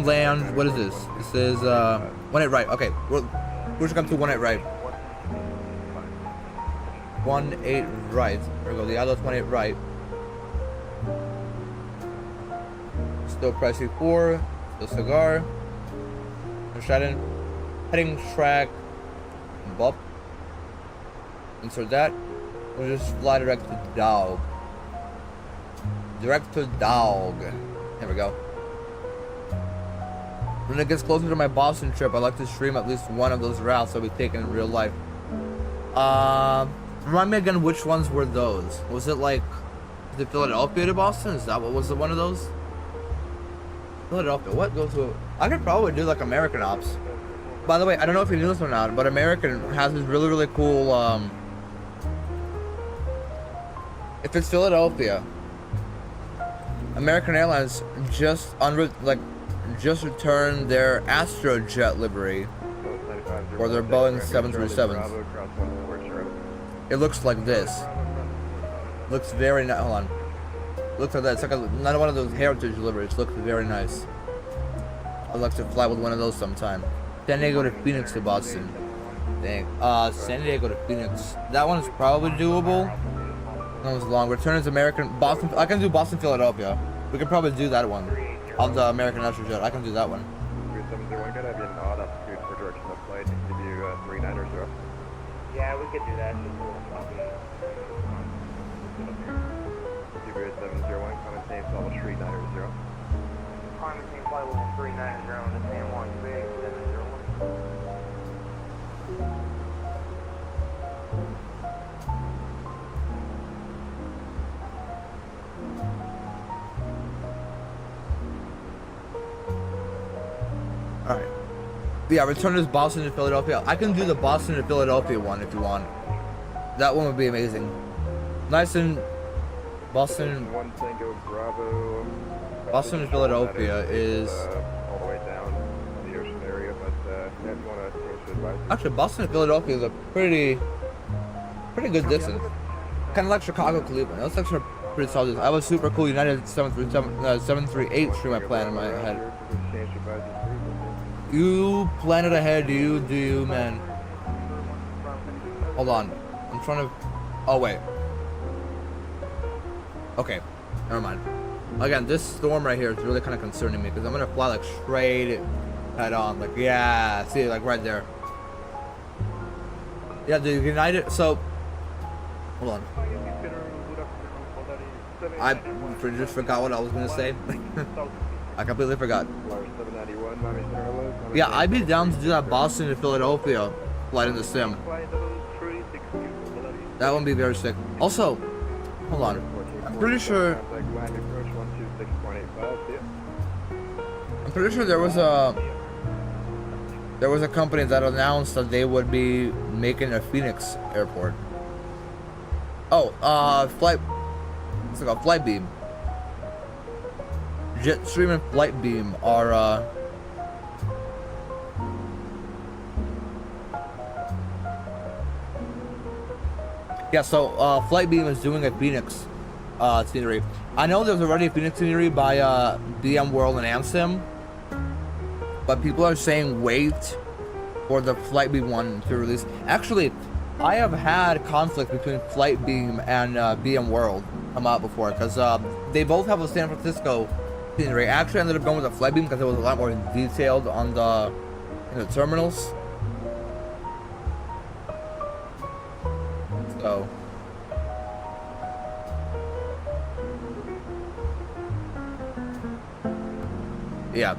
land. What is this? This is 18 right. Okay, we're should come to 18 right. 18 right. There we go. The ADDONS 18 right. Still pricey 4. Still cigar. Heading track. Bump. Insert that. We'll just fly direct to Dog. Direct to Dog. There we go. When it gets closer to my Boston trip, I like to stream at least one of those routes I'll be taking in real life. Remind me again, which ones were those? Was it like the Philadelphia to Boston? Is that what was one of those? Philadelphia. What goes to? I could probably do like American Ops. By the way, I don't know if you knew this or not, but American has this really cool. If it's Philadelphia, American Airlines just returned their Astrojet livery or their Boeing 737s. It looks like this. Looks very nice. Hold on. Looks like that. It's like another one of those heritage liveries. Looks very nice. I'd like to fly with one of those sometime. San Diego to Phoenix to Boston. Dang. San Diego to Phoenix. That one is probably doable. That one's long. Return is American. Boston. I can do Boston, Philadelphia. We could probably do that one on the American National Jet. I can do that one. 701, could I have you an odd altitude for direction of flight? Give you 390. Yeah, we could do that. Give you 701, common name level 390. Climate change flight level 390 on the San Juan Big 701. Alright. Yeah, return is Boston to Philadelphia. I can do the Boston to Philadelphia one if you want. That one would be amazing. Nice and Boston. One Tango Bravo. Boston to Philadelphia is all the way down in the ocean area, but if you want to change the advice. actually Boston to Philadelphia is a pretty good distance. Kind of like Chicago, Cleveland. That's actually a pretty solid distance. I was super cool United 738 through my plan in my head. You plan it ahead, do you, man? Hold on. I'm trying to... Oh, wait. Okay. Never mind. Again, this storm right here is really kind of concerning me because I'm going to fly, like, straight head on. Like, yeah. See, like, right there. Yeah, the United... So... Hold on. I just forgot what I was going to say. I completely forgot. Yeah, I'd be down to do that Boston to Philadelphia flight in the sim. That would be very sick. Also, hold on. I'm pretty sure there was a company that announced that they would be making a Phoenix airport. Oh, it's like a flight beam. Jetstream and Flightbeam are yeah, so Flightbeam is doing a Phoenix scenery. I know there's already a Phoenix scenery by VMworld and AMSIM, but people are saying wait for the Flightbeam one to release. Actually, I have had conflict between Flightbeam and VMworld come out before because they both have a San Francisco scenery. I actually ended up going with the Flightbeam because it was a lot more detailed on the terminals. So yeah,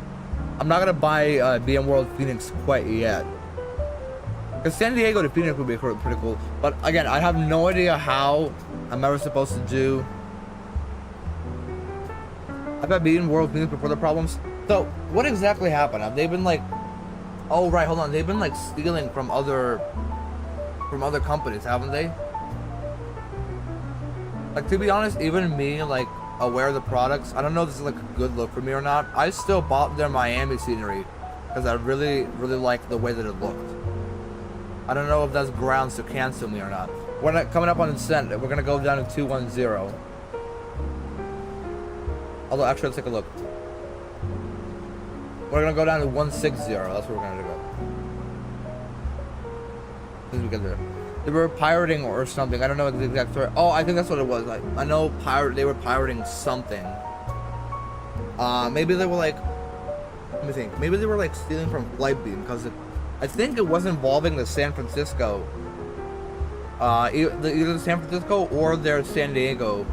I'm not gonna buy VMworld Phoenix quite yet. Because San Diego to Phoenix would be pretty cool. But again, I have no idea how I'm ever supposed to do. I've had VMworld Phoenix before the problems. So what exactly happened? Have they been like, oh right, hold on, they've been like stealing from other companies, haven't they? Like, to be honest, even me, like, aware of the products, I don't know if this is like a good look for me or not. I still bought their Miami scenery because I really liked the way that it looked. I don't know if that's grounds to cancel me or not. We're not coming up on incent. We're gonna go down to 210. Although, actually, let's take a look. We're gonna go down to 160. That's where we're gonna go. As we get there. They were pirating or something. I don't know the exact story. Oh, I think that's what it was. Like, I know they were pirating something. Maybe they were like, let me think. Maybe they were like stealing from Flightbeam because I think it was involving the San Francisco, either the San Francisco or their San Diego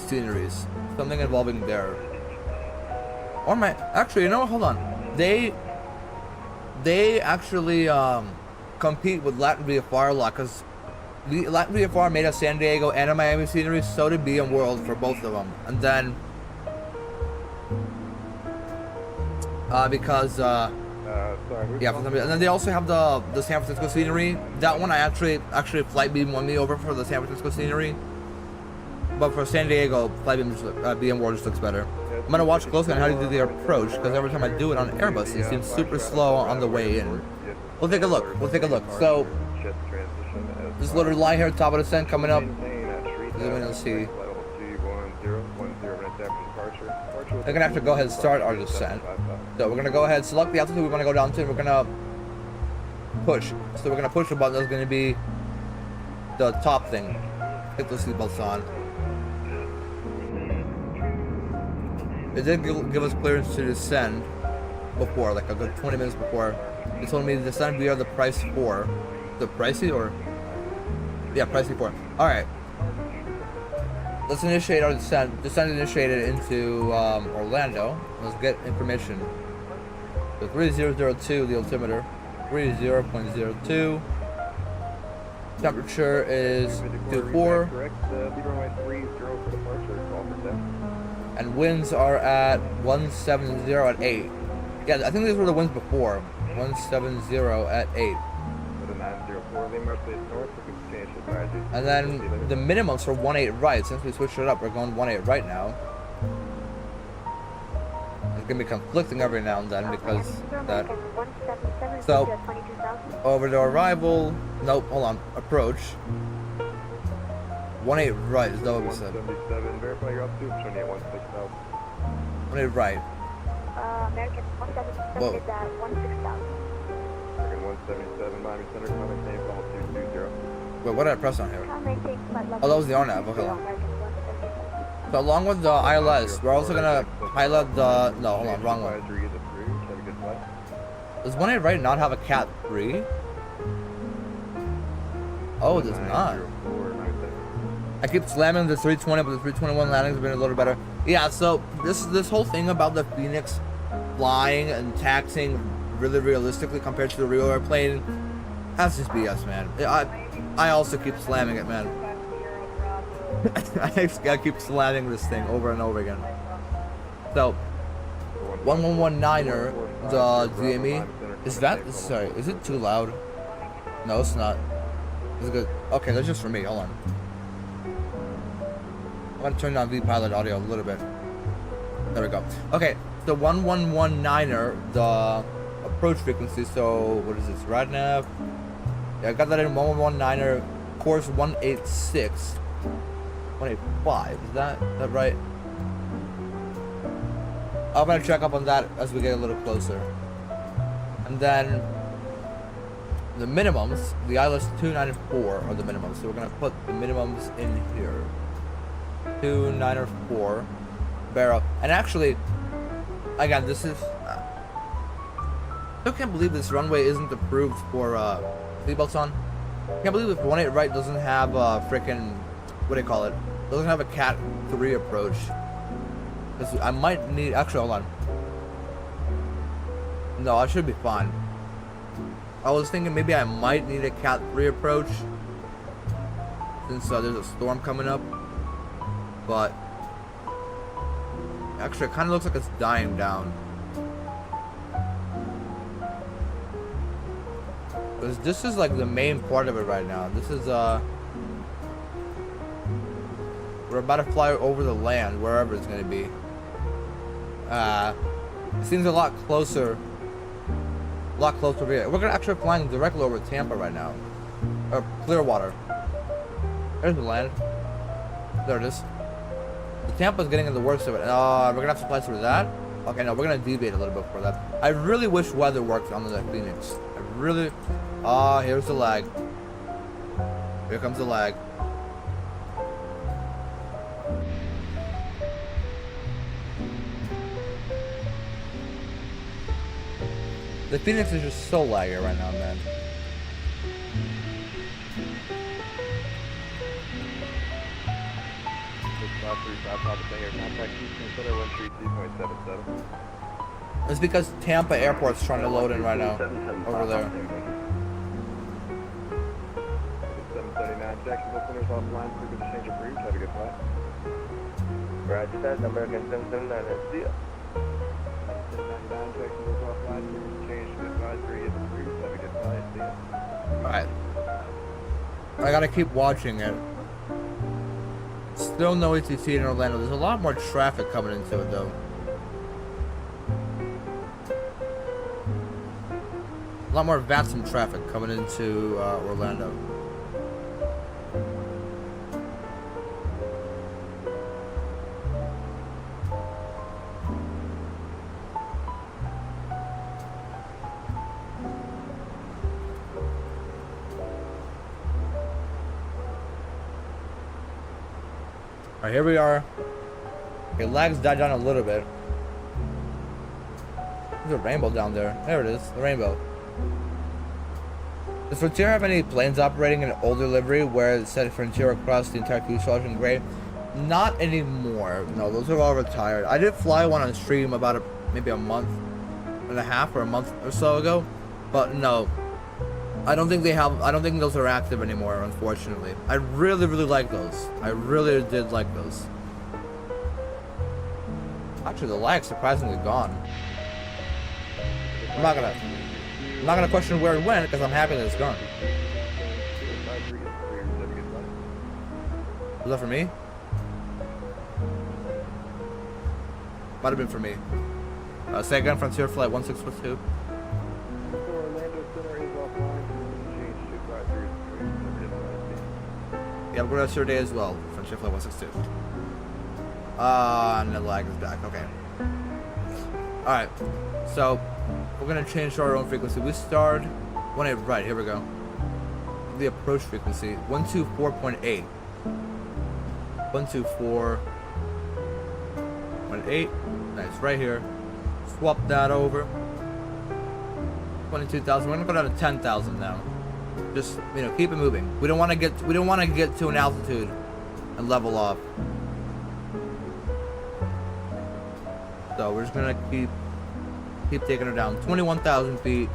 sceneries. Something involving there. Or actually, you know what? Hold on. They actually compete with Latvia Far a lot because Latvia Far made a San Diego and a Miami scenery. So did VMworld for both of them. And then because yeah, for some reason. And then they also have the San Francisco scenery. That one I actually Flightbeam won me over for the San Francisco scenery. But for San Diego, VMworld just looks better. I'm gonna watch closely on how to do the approach because every time I do it on Airbus, it seems super slow on the way in. We'll take a look. We'll take a look. So, this little line here, top of the descent coming up. Let's see. We're gonna have to go ahead and start our descent. So we're gonna go ahead, select the altitude we want to go down to. We're gonna push. So we're gonna push the button. That's gonna be the top thing. Hit the seatbelts on. It did give us clearance to descend before, like a good 20 minutes before. It told me to descend via the price 4. The pricey or? Yeah, pricey 4. Alright. Let's initiate our descent. Descent initiated into Orlando. Let's get information. So 3002, the altimeter. 30.02. Temperature is 24. And winds are at 170 at 8. Yeah, I think these were the winds before. 170 at 8. And then the minimums for 18 right. Since we switched it up, we're going 18 right now. It's gonna be conflicting every now and then because that. So over to arrival. Nope, hold on. Approach. 18 right is that what we said? 18 right. American 177 is at 16,000. American 177, Miami Center, comment name, call 220. Wait, what did I press on here? Oh, that was the RNAV. Okay. So along with the ILS, we're also gonna highlight the. No, hold on, wrong one. Does 18 right not have a Cat 3? Oh, it does not. I keep slamming the 320, but the 321 landings have been a little better. Yeah, so this whole thing about the Phoenix flying and taxiing really realistically compared to the real airplane, that's just BS, man. I also keep slamming it, man. I keep slamming this thing over and over again. So, 1119er, the DME, is that, sorry, is it too loud? No, it's not. Is it good? Okay, that's just for me, hold on. I'm gonna turn down VPilot audio a little bit. There we go. Okay, the 1119er, the approach frequency, so what is this, RadNav? Yeah, I got that in 1119er, course 186. 185, is that right? I'm gonna check up on that as we get a little closer. And then the minimums, the ILS 294 are the minimums, so we're gonna put the minimums in here. 294 barrel. And actually, again, this is I can't believe this runway isn't approved for seatbelts on. I can't believe if 18 right doesn't have a freaking, what do you call it, doesn't have a Cat 3 approach. I might need, actually, hold on. No, I should be fine. I was thinking maybe I might need a Cat 3 approach since there's a storm coming up. But actually, it kind of looks like it's dying down. Because this is like the main part of it right now. This is we're about to fly over the land, wherever it's gonna be. It seems a lot closer. Here. We're gonna actually flying directly over Tampa right now, or Clearwater. There's the land. There it is. The Tampa's getting in the worst of it. We're gonna have to fly through that. Okay, no, we're gonna deviate a little bit for that. I really wish weather worked on the Phoenix. I really. Here's the lag. Here comes the lag. The Phoenix is just so laggy right now, man. It's because Tampa Airport's trying to load in right now. Over there. 739 Jacksonville Center's offline. Frequency change approved. Have a good flight. Roger that. American 779 is the 799 Jacksonville's offline. Frequency change to advisory is approved. Have a good flight. See ya. Alright. I gotta keep watching it. Still no ATC in Orlando. There's a lot more traffic coming into it though. A lot more VATSIM traffic coming into Orlando. Alright, here we are. Okay, lags died down a little bit. There's a rainbow down there. There it is, the rainbow. Does Frontier have any planes operating in older livery where it said Frontier across the entire fuselage in gray? Not anymore. No, those are all retired. I did fly one on stream about maybe a month and a half or a month or so ago, but no. I don't think they have. I don't think those are active anymore, unfortunately. I really, really like those. I really did like those. Actually, the lag's surprisingly gone. I'm not gonna question where it went because I'm happy that it's gone. Was that for me? Might have been for me. Say again, Frontier Flight 1642. Yeah, I'm going to your day as well. Frontier Flight 162. And the lag is back. Okay. Alright. So, we're going to change to our own frequency. We start... right, here we go. The approach frequency. 124.8. 124.8. Nice, right here. Swap that over. 22,000. We're going to go down to 10,000 now. Just, you know, keep it moving. We don't want to get to an altitude and level off. So we're just gonna keep taking her down. 21,000 feet.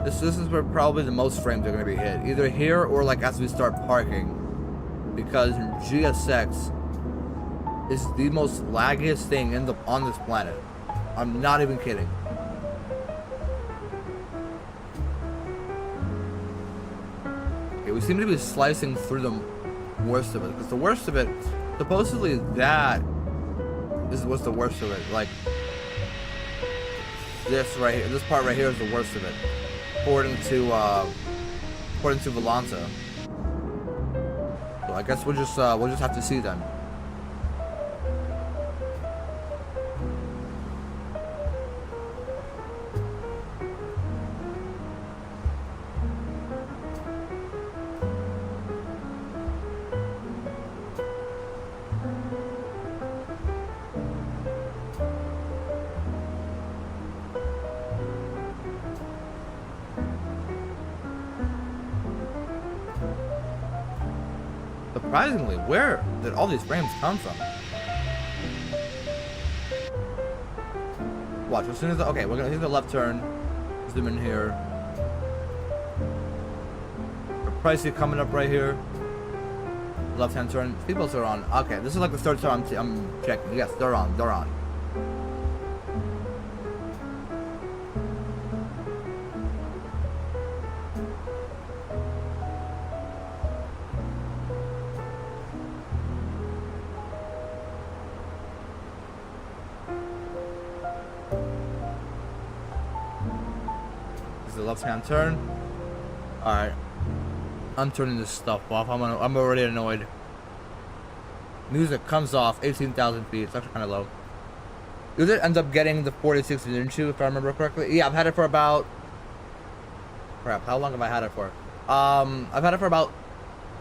This is where probably the most frames are gonna be hit. Either here or like as we start parking. Because GSX is the most laggiest thing on this planet. I'm not even kidding. We seem to be slicing through the worst of it, because the worst of it, supposedly that was the worst of it. Like this right here, this part right here is the worst of it, according to Volanta. So I guess we'll just have to see then. Surprisingly, where did all these frames come from? Watch, as soon as okay, we're gonna hit the left turn. Zoom in here. The pricey coming up right here. Left hand turn. Seatbelts are on. Okay, this is like the third time I'm checking. Yes, they're on. They're on. Left-hand turn. Alright. I'm turning this stuff off. I'm already annoyed. Music comes off. 18,000 feet. It's actually kind of low. You did end up getting the 46, didn't you, if I remember correctly? Yeah, I've had it for about... Crap, how long have I had it for? I've had it for about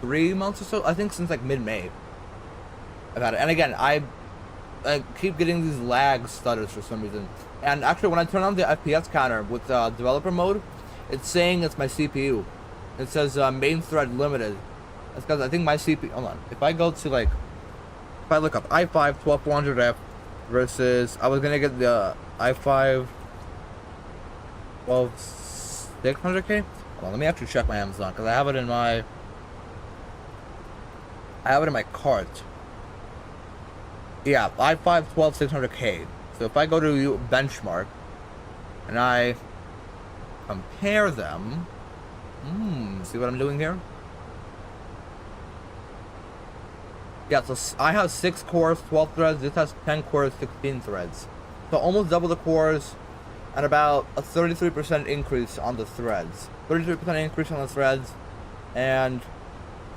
3 months or so. I think since like mid-May. I've had it. And again, I keep getting these lag stutters for some reason. And actually, when I turn on the FPS counter with developer mode, it's saying it's my CPU. It says main thread limited. That's because I think my CPU... Hold on. If I go to like... If I look up i5 12400F versus... I was going to get the i5 12600K. Hold on, let me actually check my Amazon because I have it in my... cart. Yeah, i5 12600K. So if I go to benchmark and I compare them, see what I'm doing here? Yeah, so I have 6 cores, 12 threads. This has 10 cores, 16 threads. So almost double the cores, and about a 33% increase on the threads. 33% increase on the threads, and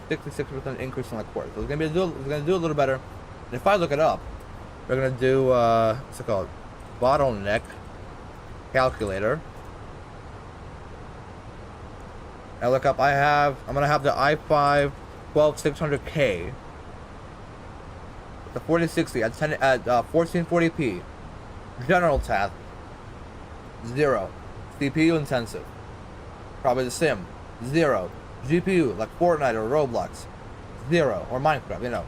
66% increase on the quartz. So it's gonna do a little better. And if I look it up, we're gonna do what's it called? Bottleneck calculator. I look up. I'm gonna have the i5 12600K, the 4060 at 1440p. General task 0. CPU intensive. Probably the sim 0. GPU like Fortnite or Roblox 0, or Minecraft, you know,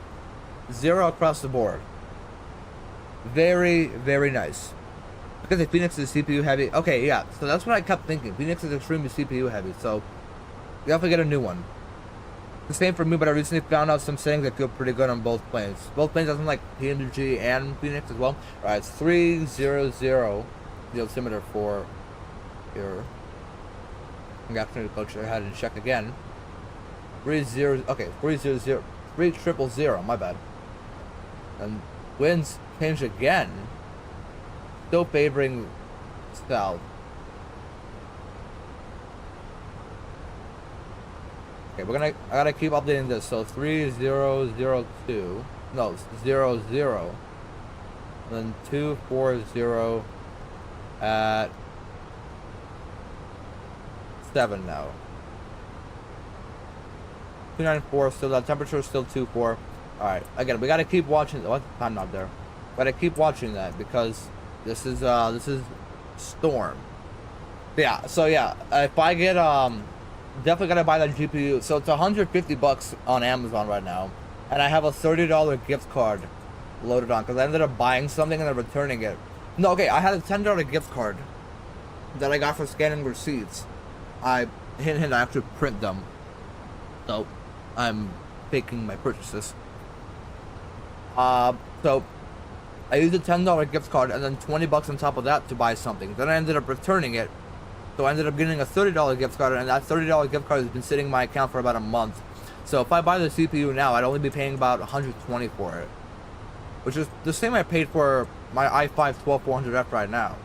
0 across the board. Very, very nice. Because the Fenix is CPU heavy. Okay, yeah. So that's what I kept thinking. Fenix is extremely CPU heavy, so you have to get a new one. The same for me, but I recently found out some settings that feel pretty good on both planes. Both planes doesn't like PMG and Fenix as well. Alright, it's 300, the altimeter for here. I'm actually to go ahead and check again. 300, okay, 300, 3000, my bad. And winds change again. Still favoring south. Okay, I gotta keep updating this. So 3002, no, 00, and then 240 at 7 now. 294, still that temperature is still 24. All right, again, we gotta keep watching. What? I'm not there. Gotta keep watching that because this is storm. Yeah. So yeah, if I get definitely gotta buy that GPU. So it's $150 on Amazon right now, and I have a $30 gift card loaded on because I ended up buying something and then returning it. No, okay, I had a $10 gift card that I got for scanning receipts. I actually print them, so I'm faking my purchases. So I used a $10 gift card and then $20 on top of that to buy something. Then I ended up returning it. So I ended up getting a $30 gift card, and that $30 gift card has been sitting in my account for about a month. So if I buy the CPU now, I'd only be paying about $120 for it, which is the same I paid for my i5 12400F right now.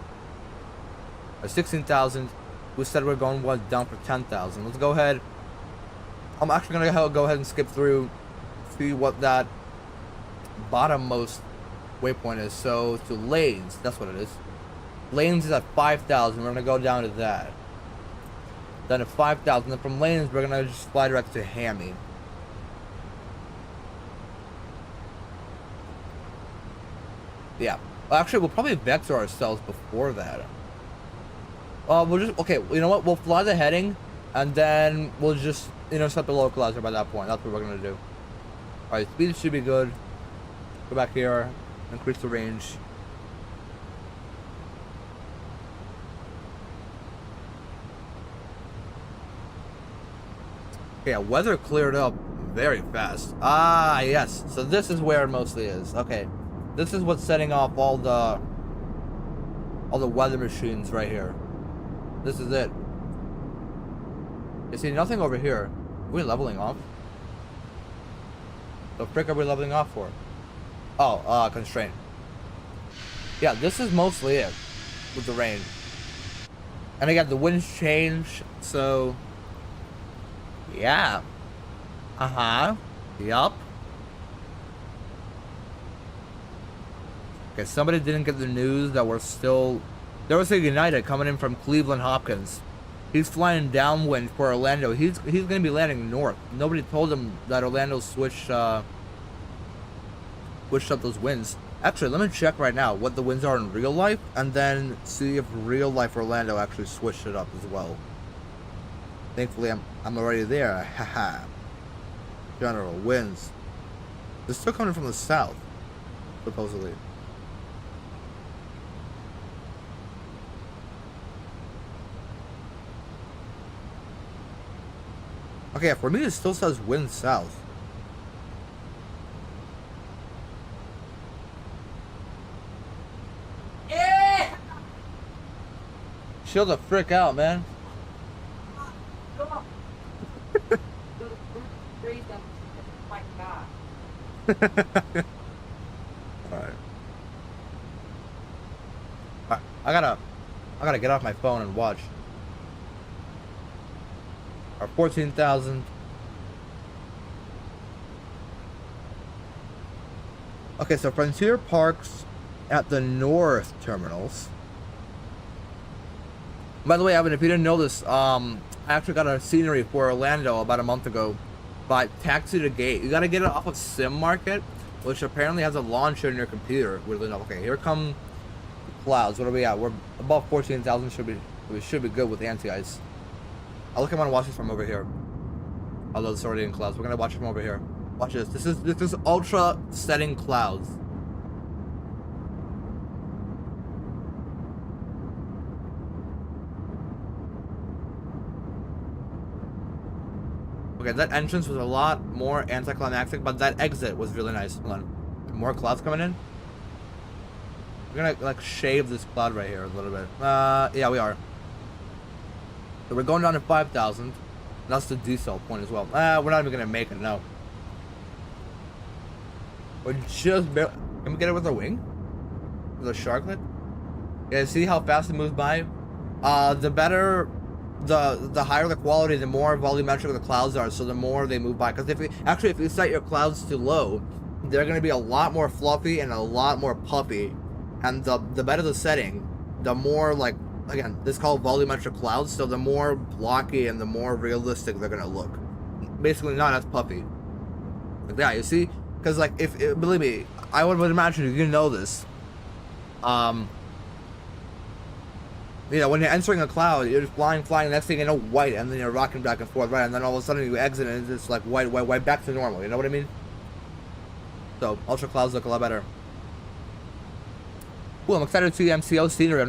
At $16,000, we said we're going down for $10,000. Let's go ahead. I'm actually gonna go ahead and skip through, see what that bottommost waypoint is. So to lanes, that's what it is. Lanes is at 5,000. We're gonna go down to that. Then at 5,000. Then from lanes, we're gonna just fly direct to Hammy. Yeah. Well, actually, we'll probably vector ourselves before that. We'll just okay. You know what? We'll fly the heading, and then we'll just set the localizer by that point. That's what we're gonna do. All right, speed should be good. Go back here, increase the range. Okay, yeah, weather cleared up very fast. Ah, yes. So this is where it mostly is. Okay, this is what's setting off all the weather machines right here. This is it. You see nothing over here. Are we leveling off? The frick are we leveling off for? Oh, constraint. Yeah, this is mostly it with the rain. And again, the winds change, so yeah. Yup. Okay, somebody didn't get the news that we're still... There was a United coming in from Cleveland Hopkins. He's flying downwind for Orlando. He's gonna be landing north. Nobody told him that Orlando switched up those winds. Actually, let me check right now what the winds are in real life, and then see if real life Orlando actually switched it up as well. Thankfully, I'm already there. Haha. General winds. They're still coming from the south, supposedly. Okay, for me it still says wind south. Yeah! Chill the frick out, man. Come on. Raise them. My God. Alright. I gotta I gotta get off my phone and watch. Our 14,000. Okay, so Frontier parks at the north terminals. By the way, Evan, if you didn't know this, I actually got a scenery for Orlando about a month ago by Taxi to Gate. You gotta get it off of Sim Market, which apparently has a launcher in your computer. Weirdly enough. Okay, here come the clouds. What are we at? We're above 14,000. We should be good with anti-ice. I'll look at my watches from over here. Although it's already in clouds, we're gonna watch it from over here. Watch this. This is ultra setting clouds. Okay, that entrance was a lot more anticlimactic, but that exit was really nice. Hold on. More clouds coming in? We're gonna like shave this cloud right here a little bit. Yeah, we are. So we're going down to 5,000. That's the decel point as well. We're not even gonna make it, no. We're just barely. Can we get it with a wing? With a sharklet? Yeah, see how fast it moves by? The better, the higher the quality, the more volumetric the clouds are, so the more they move by. Because if you set your clouds too low, they're gonna be a lot more fluffy and a lot more puffy. And the better the setting, the more like, again, this is called volumetric clouds, so the more blocky and the more realistic they're gonna look. Basically not as puffy. Like that, you see? Because like, believe me, I would imagine you know this. You know, when you're entering a cloud, you're just flying, next thing you know, white, and then you're rocking back and forth, right? And then all of a sudden you exit and it's just like white, back to normal, you know what I mean? So, ultra clouds look a lot better. Cool, I'm excited to see MCO scenery.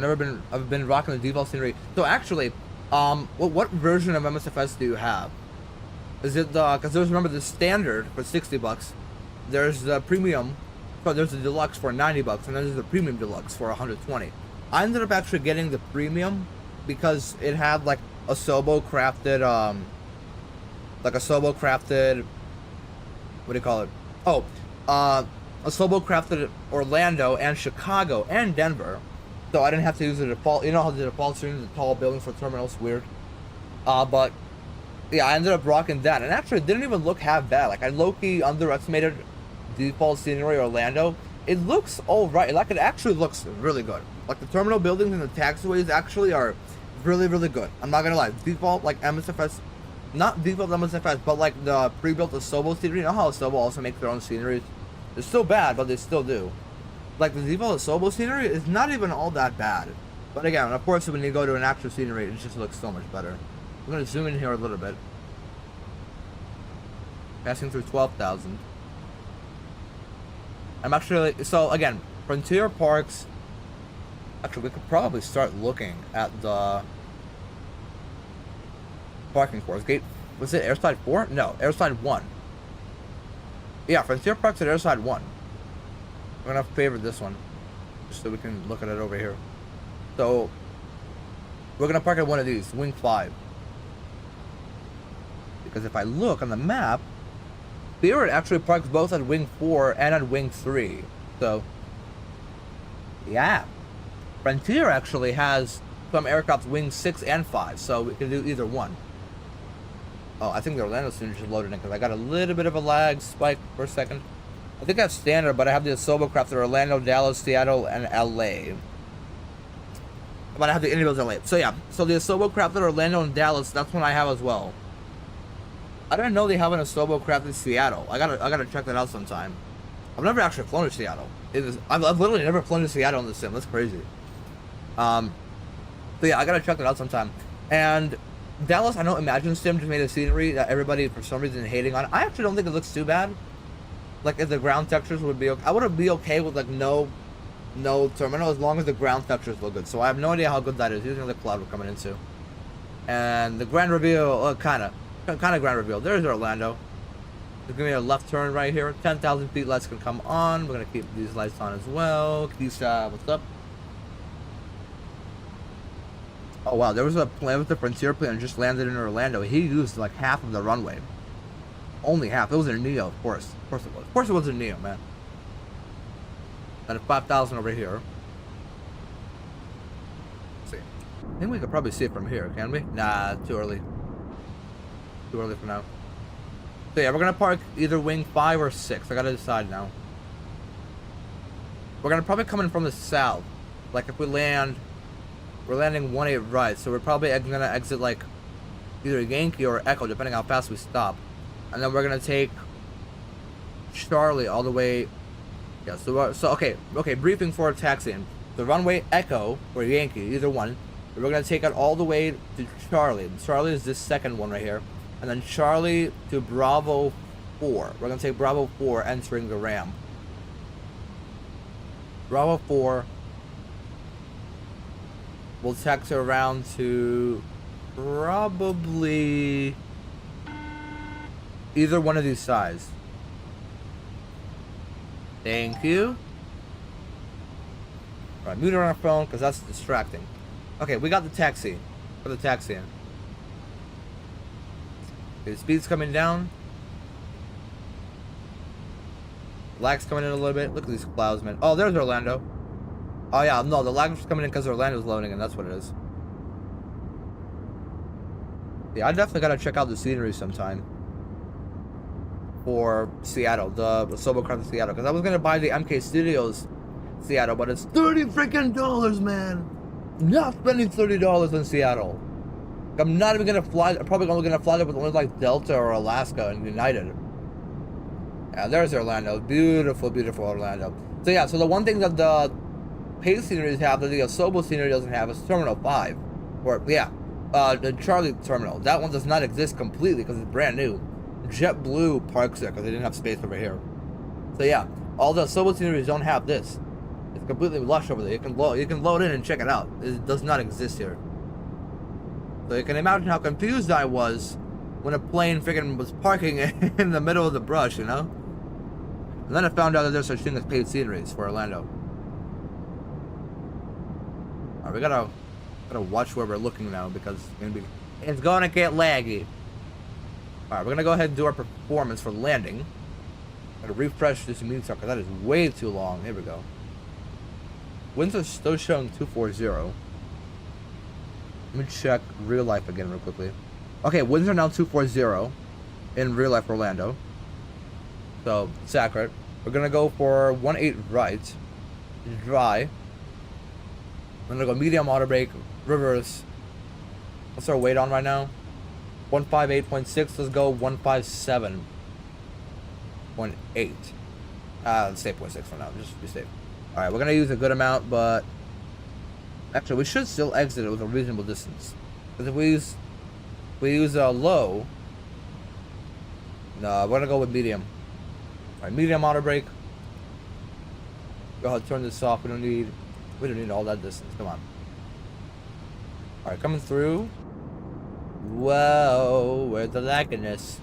I've been rocking the default scenery. So actually, what version of MSFS do you have? Is it because there's, remember, the standard for 60 bucks. There's the premium, but there's the deluxe for 90 bucks, and then there's the premium deluxe for 120. I ended up actually getting the premium because it had like a Sobo crafted, what do you call it? Oh, a Sobo crafted Orlando and Chicago and Denver. So I didn't have to use the default, you know how the default screen is the tall buildings for terminals, weird. But yeah, I ended up rocking that, and actually it didn't even look half bad. Like, I low-key underestimated default scenery Orlando. It looks alright. Like, it actually looks really good. Like, the terminal buildings and the taxiways actually are really, really good. I'm not gonna lie. Default, like, MSFS, not default MSFS, but like the pre-built Asobo scenery. You know how Asobo also makes their own sceneries? It's still bad, but they still do. Like, the default Asobo scenery is not even all that bad. But again, of course, when you go to an actual scenery, it just looks so much better. I'm gonna zoom in here a little bit. Passing through 12,000. I'm actually, so again, Frontier Parks. Actually, we could probably start looking at the parking course. Gate, was it Airside 4? No, Airside 1. Yeah, Frontier Parks at Airside 1. I'm gonna favorite this one, just so we can look at it over here. So, we're gonna park at one of these, Wing 5. Because if I look on the map, Spirit actually parks both at Wing 4 and at Wing 3. So, yeah. Frontier actually has some aircraft Wing 6 and 5, so we can do either one. Oh, I think the Orlando student should load it in, because I got a little bit of a lag spike for a second. I think that's standard, but I have the Asobo craft at Orlando, Dallas, Seattle, and LA. But I have the Indianapolis, LA. So yeah, so the Asobo craft at Orlando and Dallas, that's one I have as well. I didn't know they have an Asobo craft in Seattle. I gotta check that out sometime. I've never actually flown to Seattle. I've literally never flown to Seattle in the sim. That's crazy. So yeah, I gotta check that out sometime. And Dallas, I know Imagine Sim just made a scenery that everybody for some reason is hating on. I actually don't think it looks too bad. Like, if the ground textures would be okay, I would be okay with like no terminal as long as the ground textures look good. So I have no idea how good that is. Using the cloud we're coming into, and the grand reveal, kind of grand reveal. There's Orlando. There's gonna be a left turn right here. 10,000 feet lights can come on. We're gonna keep these lights on as well. Keisha, what's up? Oh wow, there was a plane with the Frontier plane just landed in Orlando. He used like half of the runway. Only half. It was a Neo, of course. Of course it was. Of course it was a Neo, man. And 5,000 over here. Let's see. I think we could probably see it from here, can we? Nah, too early. Too early for now. So yeah, we're gonna park either wing 5 or 6. I gotta decide now. We're gonna probably come in from the south. Like if we land, we're landing 18 right, so we're probably gonna exit like either Yankee or Echo, depending how fast we stop. And then we're gonna take Charlie all the way. Yeah, so okay, briefing for taxiing. The runway Echo or Yankee, either one. We're gonna take it all the way to Charlie. Charlie is this second one right here. And then Charlie to Bravo 4. We're gonna take Bravo 4 entering the ramp. Bravo 4. We'll taxi around to probably either one of these sides. Thank you. Alright, mute on our phone because that's distracting. Okay, we got the taxi. For the taxi in. Okay, the speed's coming down. Lag's coming in a little bit. Look at these clouds, man. Oh, there's Orlando. Oh yeah, no, the lag's coming in because Orlando's loading, and that's what it is. Yeah, I definitely gotta check out the scenery sometime. For Seattle, the Sobocraft Seattle, because I was gonna buy the MK Studios Seattle, but it's $30 freaking, man. I'm not spending $30 in Seattle. I'm not even gonna fly. I'm probably only gonna fly there with only like Delta or Alaska and United. Yeah, there's Orlando. Beautiful, beautiful Orlando. So yeah, so the one thing that the Pace sceneries have that the Asobo scenery doesn't have is Terminal 5. Or yeah, the Charlie Terminal. That one does not exist completely because it's brand new. JetBlue parks there because they didn't have space over here. So yeah, all the Asobo sceneries don't have this. It's completely lush over there. You can load in and check it out. It does not exist here. So you can imagine how confused I was when a plane freaking was parking in the middle of the brush, you know? And then I found out that there's such thing as paid sceneries for Orlando. Alright, we gotta watch where we're looking now because it's gonna get laggy. Alright, we're gonna go ahead and do our performance for landing. Gotta refresh this meeting start because that is way too long. Here we go. Winds are still showing 240. Let me check real life again real quickly. Okay, winds are now 240 in real life Orlando. So it's accurate. We're gonna go for 18 right, dry. I'm gonna go medium auto brake, reverse. What's our weight on right now? 158.6. Let's go 157.8. Let's say 0.6 for now, just to be safe. All right, we're gonna use a good amount, but actually we should still exit it with a reasonable distance. Because if we use a low, no, we're gonna go with medium. All right, medium auto brake. Go ahead, turn this off. We don't need all that distance. Come on. All right, coming through. Whoa, where's the lagginess?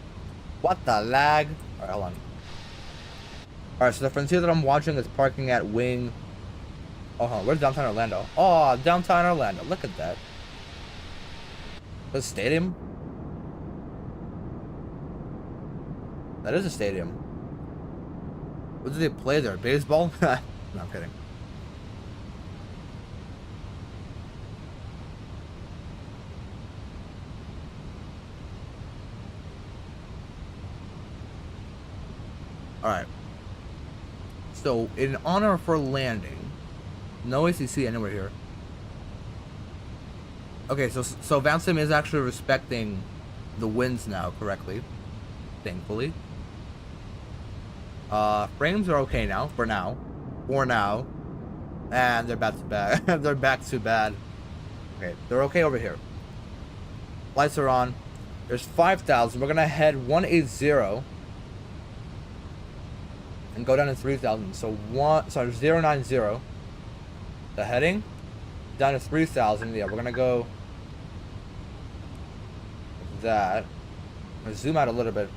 What the lag? All right, hold on. All right, so the Frontier that I'm watching is parking at wing. Oh, hold on. Where's downtown Orlando? Oh, downtown Orlando. Look at that. The stadium? That is a stadium. What do they play there? Baseball? No, I'm kidding. Alright. So, in honor for landing, no ACC anywhere here. Okay, so VATSIM is actually respecting the winds now correctly, thankfully. Frames are okay now, for now, and they're back to bad. They're back to bad. Okay, they're okay over here. Lights are on. There's 5,000. We're gonna head 180 and go down to 3,000. So 090. The heading down to 3,000. Yeah, we're gonna go like that. I'm gonna zoom out a little bit.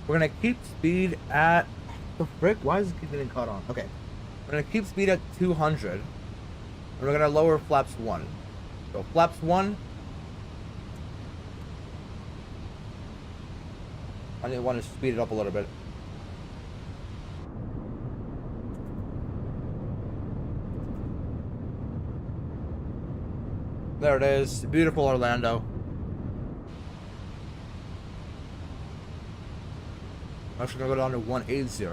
We're gonna keep speed at the frick. Why is it keep getting caught on? Okay, we're gonna keep speed at 200, and we're gonna lower flaps 1. So flaps 1. I want to speed it up a little bit. There it is. Beautiful Orlando. I'm actually gonna go down to 180. We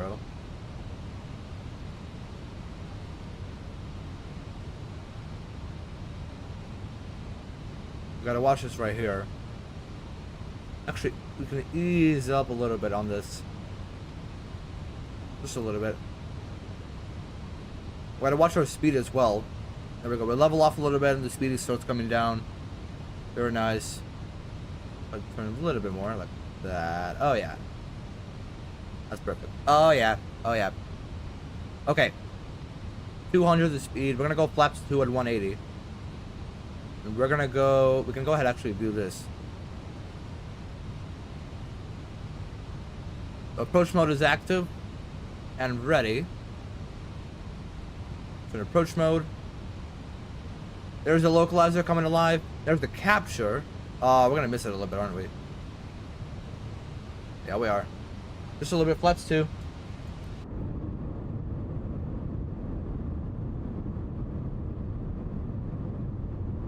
gotta watch this right here. Actually, we can ease up a little bit on this. Just a little bit. We gotta watch our speed as well. There we go. We level off a little bit and the speed starts coming down. Very nice. I'll turn a little bit more like that. Oh yeah. That's perfect. Oh yeah. Oh yeah. Okay. 200 the speed. We're gonna go flaps 2 at 180. And we're gonna go. We can go ahead and actually do this. Approach mode is active and ready. So in approach mode. There's the localizer coming alive. There's the capture. We're gonna miss it a little bit, aren't we? Yeah, we are. Just a little bit flaps too.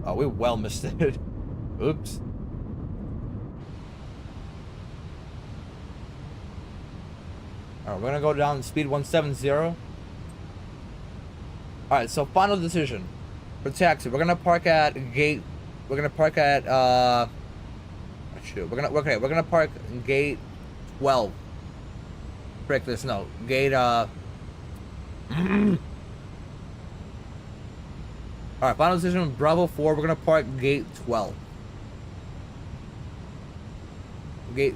Oh, we well missed it. Oops. Alright, we're gonna go down to speed 170. Alright, so final decision. For taxi, we're gonna park at gate. We're gonna park at shoot. We're gonna park in gate 12. Break this. No, gate All right, final decision. Bravo 4. We're gonna park gate 12. Gate.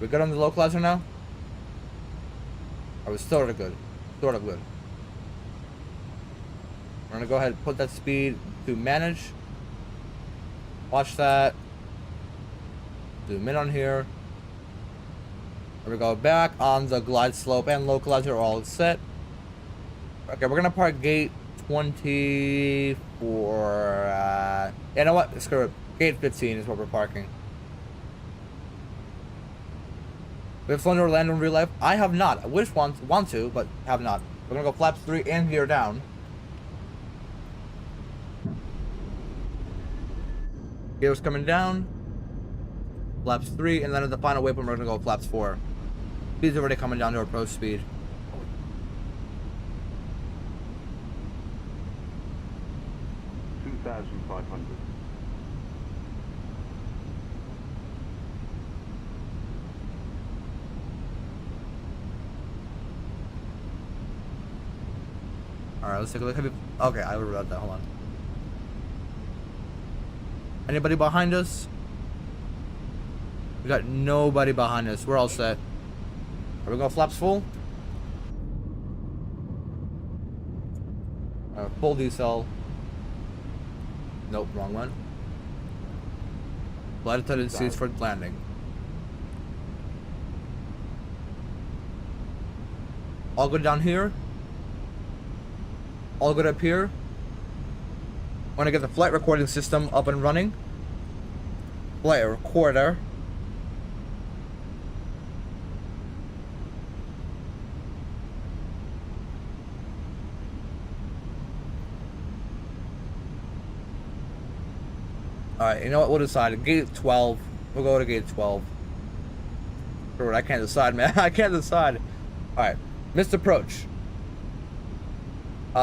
We good on the localizer now? I was sort of good. Sort of good. We're gonna go ahead and put that speed to manage. Watch that. Zoom in on here. There we go. Back on the glide slope and localizer are all set. Okay, we're gonna park gate 24. You know what? Screw it. Gate 15 is what we're parking. We have flown to Orlando in real life. I have not. I wish want to, but have not. We're gonna go flaps 3 and gear down. Gears coming down. Flaps 3, and then at the final waypoint we're gonna go flaps 4. Speed's already coming down to approach speed. Alright, let's take a look. Okay, I read that. Hold on. Anybody behind us? We got nobody behind us. We're all set. Are we going flaps full? Full decel. Nope, wrong one. Flight attendant seats for landing. All good down here. All good up here. Want to get the flight recording system up and running. Flight recorder. Alright, you know what? We'll decide. Gate 12. We'll go to gate 12. I can't decide, man. I can't decide. Alright. Missed approach.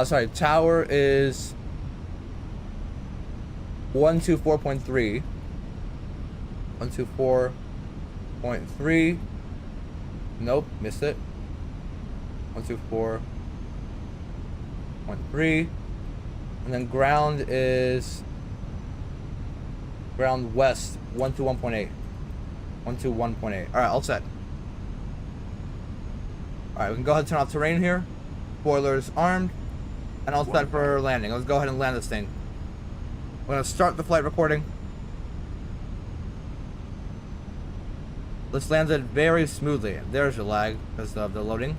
Sorry. Tower is 124.3. 124.3. Nope. Missed it. 124.3. And then ground is... Ground west, 121.8. 121.8. Alright, all set. Alright, we can go ahead and turn off terrain here. Spoilers armed. And all set for landing. Let's go ahead and land this thing. We're going to start the flight recording. Let's land it very smoothly. There's your lag because of the loading.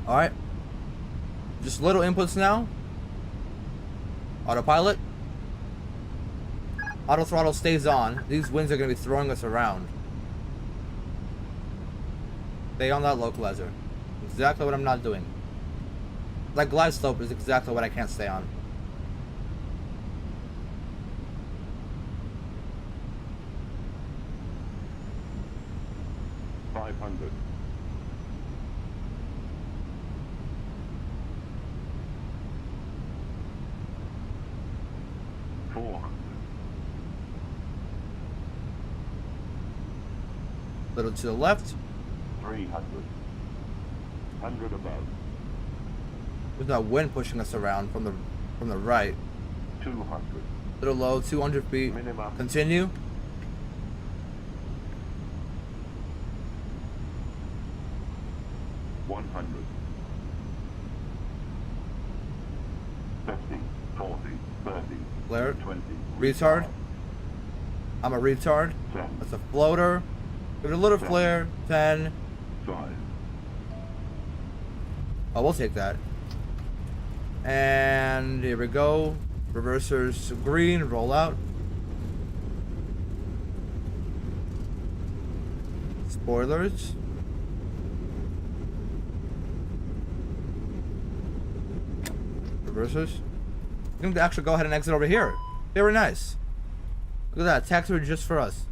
Alright. Just little inputs now. Autopilot. Auto throttle stays on. These winds are going to be throwing us around. Stay on that localizer. Exactly what I'm not doing. That glide slope is exactly what I can't stay on. Little to the left. 300. 100 above. There's no wind pushing us around from the right. 200. Little low, 200 feet. Minimum. Continue. $100. 50, 40, 30, Flare. 20. Retard. I'm a retard. 10, That's a floater. Give it a little flare. 10. 5. Oh, we'll take that. And here we go. Reversers to green. Roll out. Spoilers. Reversers. You can actually go ahead and exit over here. Very nice. Look at that. Taxi just for us.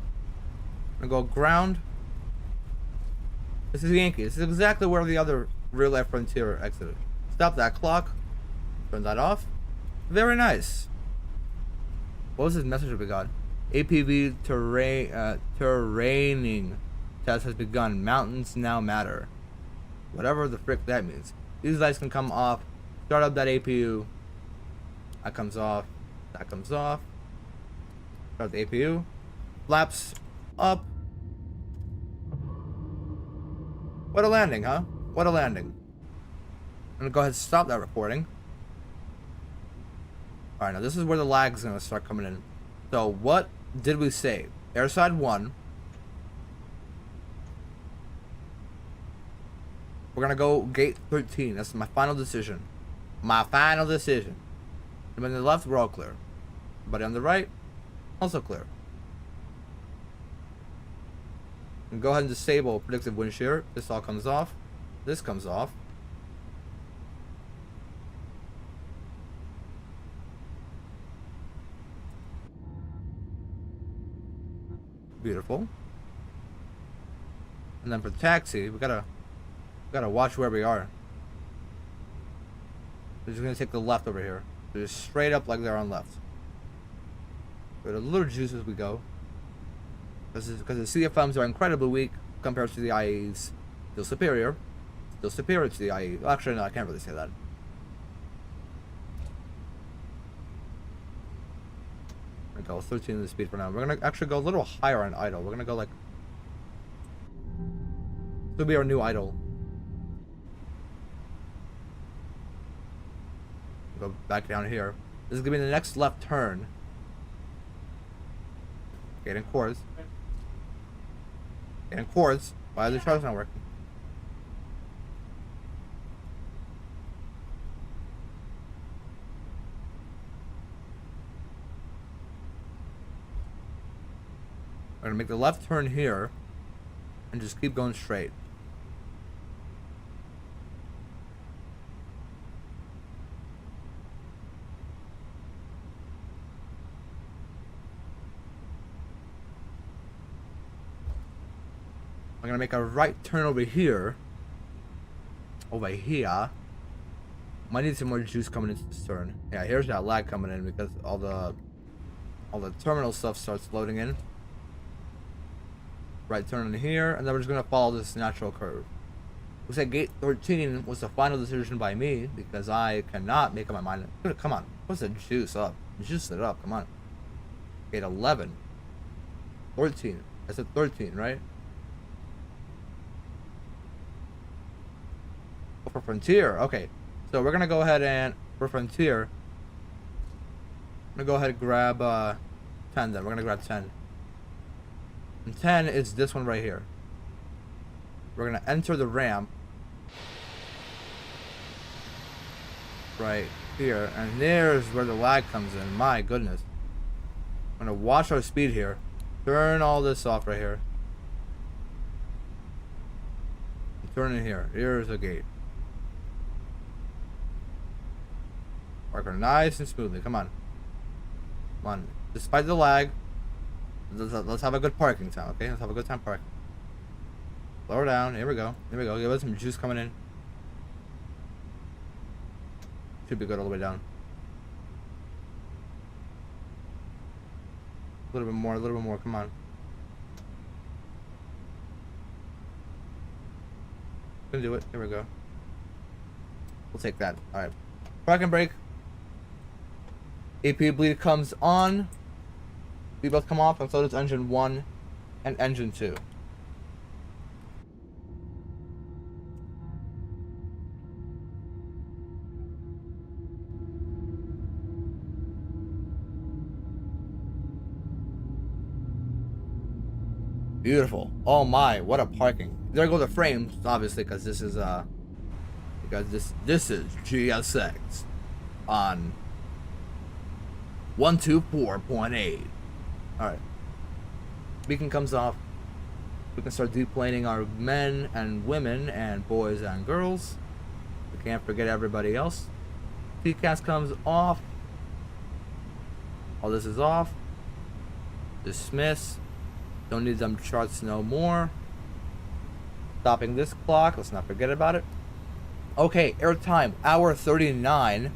I'm gonna go ground. This is Yankee. This is exactly where the other real life Frontier exited. Stop that clock. Turn that off. Very nice. What was his message we got? APV terraining test has begun. Mountains now matter. Whatever the frick that means. These lights can come off. Start up that APU. That comes off. That comes off. Start the APU. Flaps up. What a landing, huh? What a landing. I'm gonna go ahead and stop that recording. Alright, now this is where the lag is gonna start coming in. So what did we say? Airside 1. We're gonna go gate 13. That's my final decision. My final decision. Everybody on the left, we're all clear. Everybody on the right, also clear. And go ahead and disable predictive wind shear. This all comes off. This comes off. Beautiful. And then for taxi, we gotta watch where we are. We're just gonna take the left over here. Just straight up like they're on left. With a little juice as we go. Because the CFMs are incredibly weak compared to the IEs. Still superior. Still superior to the IE. Well, actually, no, I can't really say that. We're gonna go 13 in the speed for now. We're gonna actually go a little higher on idle. We're gonna go like... This will be our new idle. Go back down here. This is gonna be the next left turn. Getting quarters. Getting quarters. Why are the charts not working? We're gonna make the left turn here and just keep going straight. I'm gonna make a right turn over here. Over here. Might need some more juice coming into this turn. Yeah, here's that lag coming in because all the terminal stuff starts loading in. Right turn in here, and then we're just gonna follow this natural curve. Looks like gate 13 was the final decision by me because I cannot make up my mind. Come on, what's the juice up? Juice it up, come on. Gate 11. 14. I said 13, right? For Frontier, okay. So we're gonna go ahead and for Frontier, I'm gonna go ahead and grab 10 then. We're gonna grab 10. And 10 is this one right here. We're gonna enter the ramp right here, and there's where the lag comes in. My goodness. I'm gonna watch our speed here. Turn all this off right here. Turn in here. Here's the gate. Park her nice and smoothly. Come on. Come on. Despite the lag, let's have a good parking time, okay? Let's have a good time parking. Slow her down. Here we go. Here we go. Give us some juice coming in. Should be good all the way down. A little bit more, a little bit more. Come on. Gonna do it. Here we go. We'll take that. Alright. Parking brake. AP bleed comes on. Seatbelts come off, and so does engine 1 and engine 2. Beautiful. Oh my, what a parking. There go the frames, obviously, because this is this is GSX on 124.8. Alright. Beacon comes off. We can start deplaning our men and women and boys and girls. We can't forget everybody else. TCAS comes off. All this is off. Dismiss. Don't need them charts no more. Stopping this clock. Let's not forget about it. Okay, airtime. Hour 39.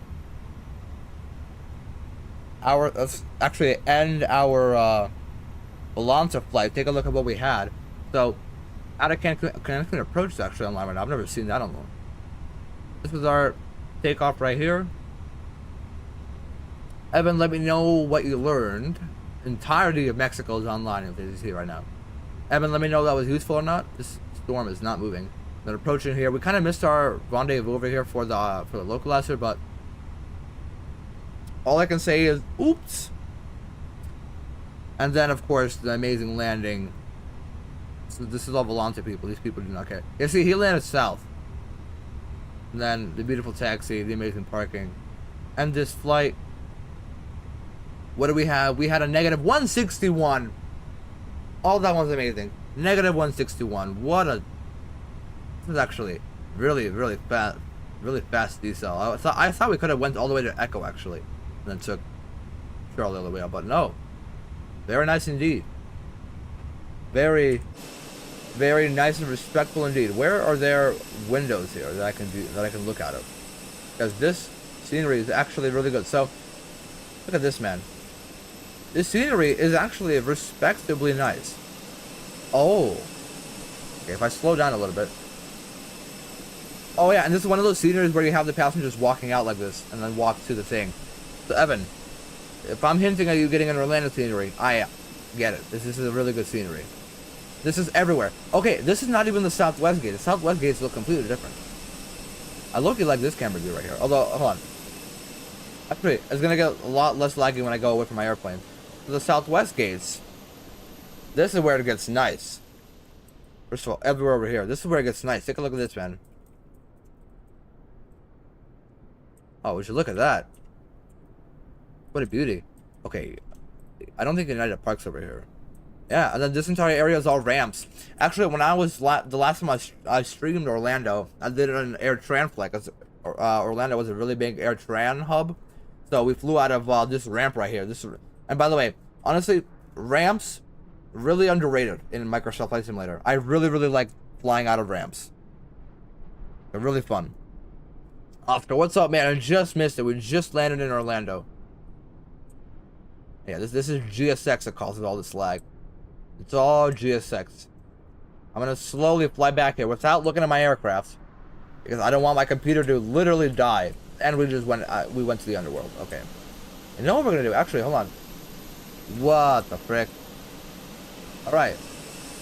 Let's actually end our Volanta flight. Take a look at what we had. So, out of Cancun approach is actually online right now. I've never seen that online. This was our takeoff right here. Evan, let me know what you learned. Entirety of Mexico is online, if you see right now. Evan, let me know if that was useful or not. This storm is not moving. They're approaching here. We kind of missed our rendezvous over here for the localizer, but all I can say is oops. And then of course the amazing landing. So this is all Volanta people. These people do not care. You see, he landed south. And then the beautiful taxi, the amazing parking, and this flight. What do we have? We had a negative 161. All that one's amazing. Negative 161. What a... This is actually really fast. Really fast decel. I thought we could have went all the way to Echo, actually. And then took Charlie all the way up. But no. Very nice indeed. Very nice and respectful indeed. Where are there windows here that I can look out of? Because this scenery is actually really good. So, look at this, man. This scenery is actually respectably nice. Oh. Okay, if I slow down a little bit. Oh yeah, and this is one of those sceneries where you have the passengers walking out like this and then walk to the thing. So Evan, if I'm hinting at you getting an Orlando scenery, I get it. This is a really good scenery. This is everywhere. Okay, this is not even the Southwest gate. The Southwest gates look completely different. I look like this camera view right here. Although, hold on. Actually, it's gonna get a lot less laggy when I go away from my airplane. The Southwest gates. This is where it gets nice. First of all, everywhere over here. This is where it gets nice. Take a look at this, man. Oh, would you look at that? What a beauty. Okay, I don't think United Park's over here. Yeah, and then this entire area is all ramps. Actually, when I was the last time I streamed Orlando, I did it on Air Tran flight. Orlando was a really big Air Tran hub, so we flew out of this ramp right here. And by the way, honestly, ramps really underrated in Microsoft Flight Simulator. I really like flying out of ramps. They're really fun. Oscar, what's up, man? I just missed it. We just landed in Orlando. Yeah, this is GSX that causes all this lag. It's all GSX. I'm gonna slowly fly back here without looking at my aircraft because I don't want my computer to literally die. And we just went to the underworld. Okay. You know what we're gonna do? Actually, hold on. What the frick? All right.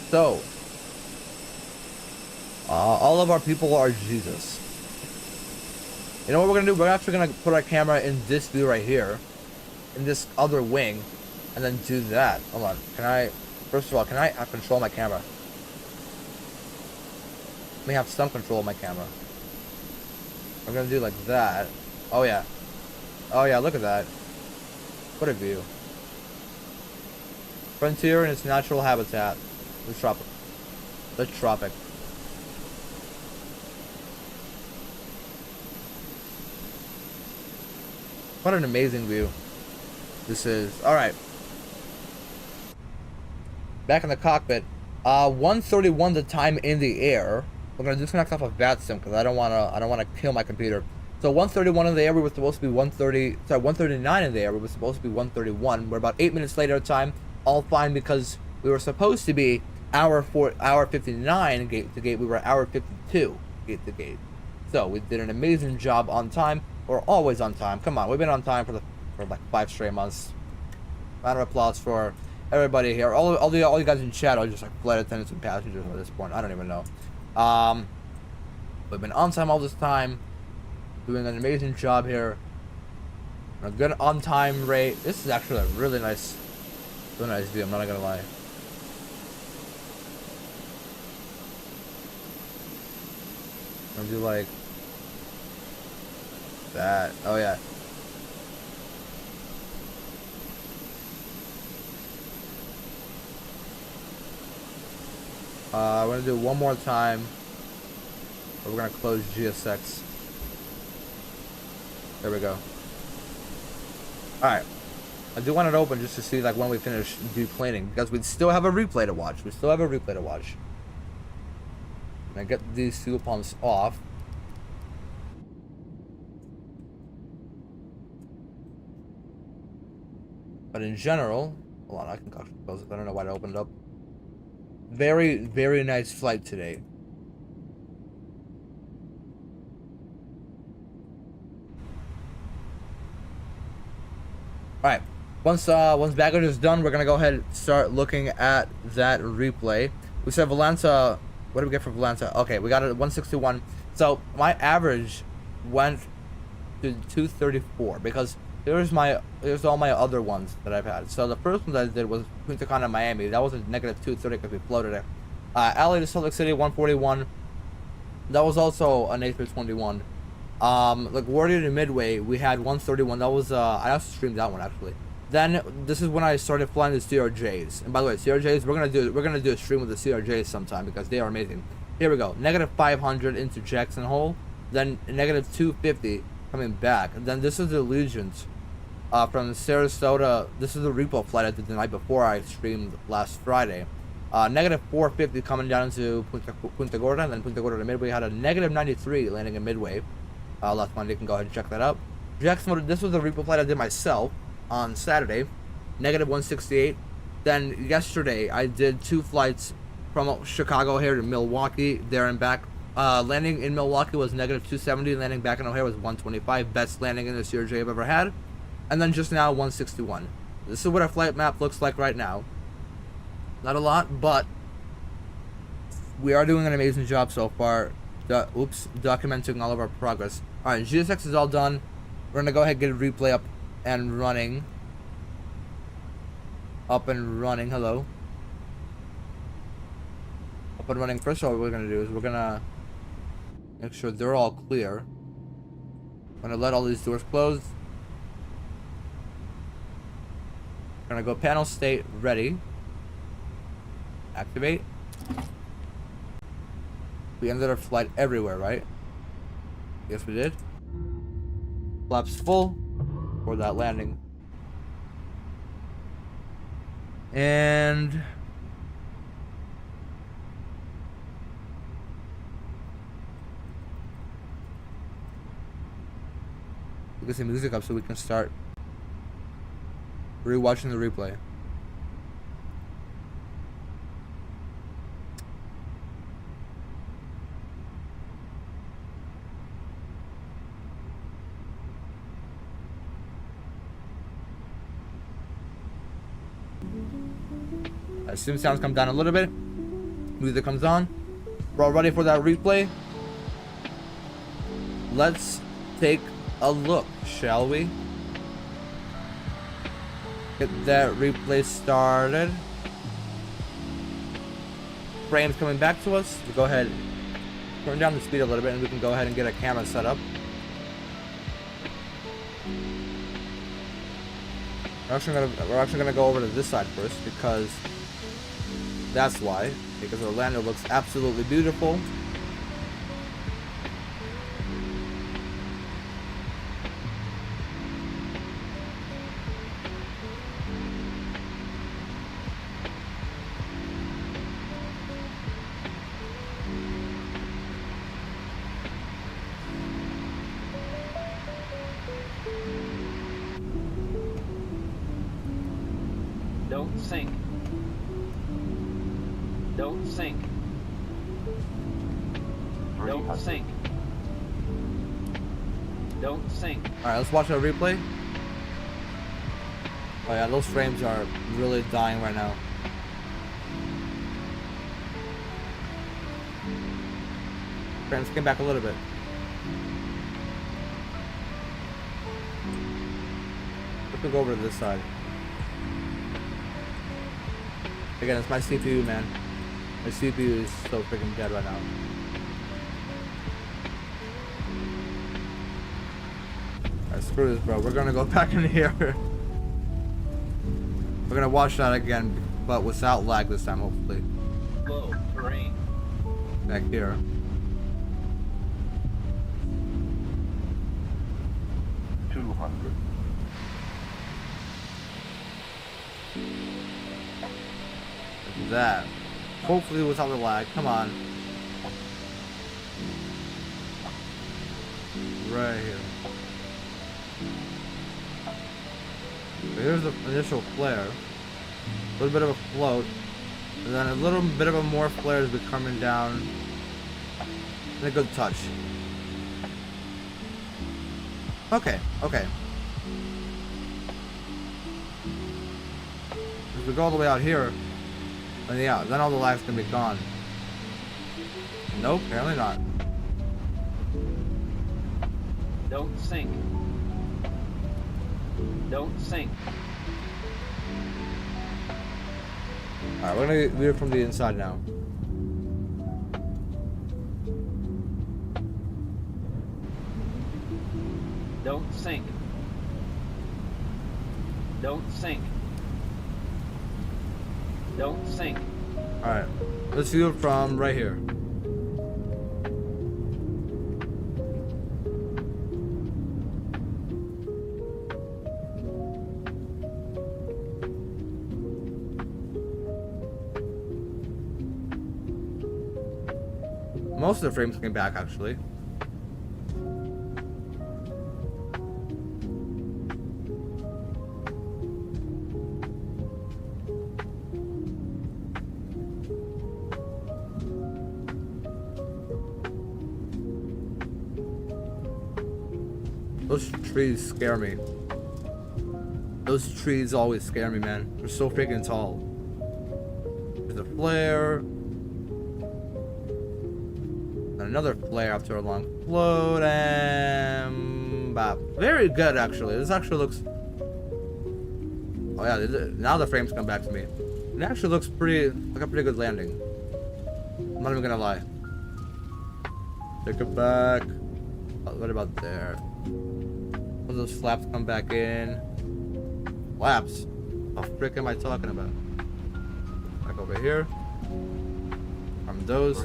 So, all of our people are Jesus. You know what we're gonna do? We're actually gonna put our camera in this view right here, in this other wing, and then do that. Hold on. First of all, can I control my camera? Let me have some control of my camera. We're gonna do like that. Oh yeah. Oh yeah, look at that. What a view. Frontier in its natural habitat. The tropic. What an amazing view this is. All right. Back in the cockpit. 1:31 the time in the air. We're gonna disconnect off of VATSIM because I don't wanna kill my computer. So 1:31 in the air, we were supposed to be 1:39 in the air, we were supposed to be 1:31. We're about 8 minutes later time, all fine because we were supposed to be hour 59 gate to gate, we were hour 52 gate to gate. So we did an amazing job on time. We're always on time. Come on, we've been on time for like 5 straight months. Round of applause for everybody here. All you guys in chat are just like flight attendants and passengers at this point. I don't even know. We've been on time all this time, doing an amazing job here. A good on time rate. This is actually a really nice view. I'm not gonna lie. I'm gonna do like that. Oh yeah. I'm gonna do one more time. We're gonna close GSX. There we go. Alright. I do want it open just to see like when we finish deplaning because we still have a replay to watch. And I get these fuel pumps off. But in general, hold on, I can close it. I don't know why I opened it up. Very, very nice flight today. Alright, once baggage is done, we're gonna go ahead and start looking at that replay. We said Valenta, what did we get for Valenta? Okay, we got it at 161. So my average went to 234 because here's all my other ones that I've had. So the first one that I did was Punta Cana, Miami. That was a negative 230 because we floated it. LA to Salt Lake City, 141. That was also an A321. LaGuardia to Midway, we had 131. That was I also streamed that one actually. Then this is when I started flying the CRJs. And by the way, CRJs, we're gonna do a stream with the CRJs sometime because they are amazing. Here we go. Negative 500 into Jackson Hole. Then negative 250 coming back. And then this is the Allegiant from Sarasota. This is the repo flight I did the night before I streamed last Friday. Negative 450 coming down into Punta Gorda, and then Punta Gorda to Midway had a negative 93 landing in Midway. Last Monday, you can go ahead and check that out. Jackson, this was the repo flight I did myself on Saturday, negative 168. Then yesterday, I did 2 flights from Chicago here to Milwaukee, there and back. Landing in Milwaukee was negative 270, landing back in O'Hare was 125, best landing in the CRJ I've ever had. And then just now, 161. This is what our flight map looks like right now. Not a lot, but we are doing an amazing job so far. Documenting all of our progress. Alright, GSX is all done. We're gonna go ahead and get a replay up and running. Hello. Up and running. First of all, what we're gonna do is we're gonna make sure they're all clear. I'm gonna let all these doors close. We're gonna go panel state ready. Activate. We ended our flight everywhere, right? Yes, we did. Flaps full for that landing. And we get some music up so we can start rewatching the replay. As soon as sounds come down a little bit, music comes on. We're all ready for that replay. Let's take a look, shall we? Get that replay started. Frames coming back to us. We'll go ahead, turn down the speed a little bit, and we can go ahead and get a camera set up. We're actually gonna go over to this side first because that's why. Because Orlando looks absolutely beautiful. Don't sink. Don't sink. Don't 300. sink. Don't sink. Alright, let's watch our replay. Oh yeah, those frames are really dying right now. Frames came back a little bit. Let's go over to this side. Again, it's my CPU, man. My CPU is so freaking dead right now. Alright, screw this, bro. We're gonna go back in here. We're gonna watch that again, but without lag this time, hopefully. Low terrain. Back here. That. Hopefully without the lag. Come on. Right here. Here's the initial flare. A little bit of a float. And then a little bit of a more flares be coming down. And a good touch. Okay, okay. If we go all the way out here, then yeah, then all the lag's gonna be gone. Nope, apparently not. Don't sink. Don't sink. Alright, we're gonna view it from the inside now. Don't sink. Don't sink. Don't sink. Alright, let's view it from right here. Most of the frames came back actually. Those trees scare me. Those trees always scare me, man. They're so freaking tall. There's a flare. And another flare after a long float. And very good, actually. This actually looks... Oh yeah, now the frames come back to me. It actually looks like a pretty good landing. I'm not even gonna lie. Take it back. Oh, what about there? Will those flaps come back in? Flaps? What the frick am I talking about? Back over here. From those.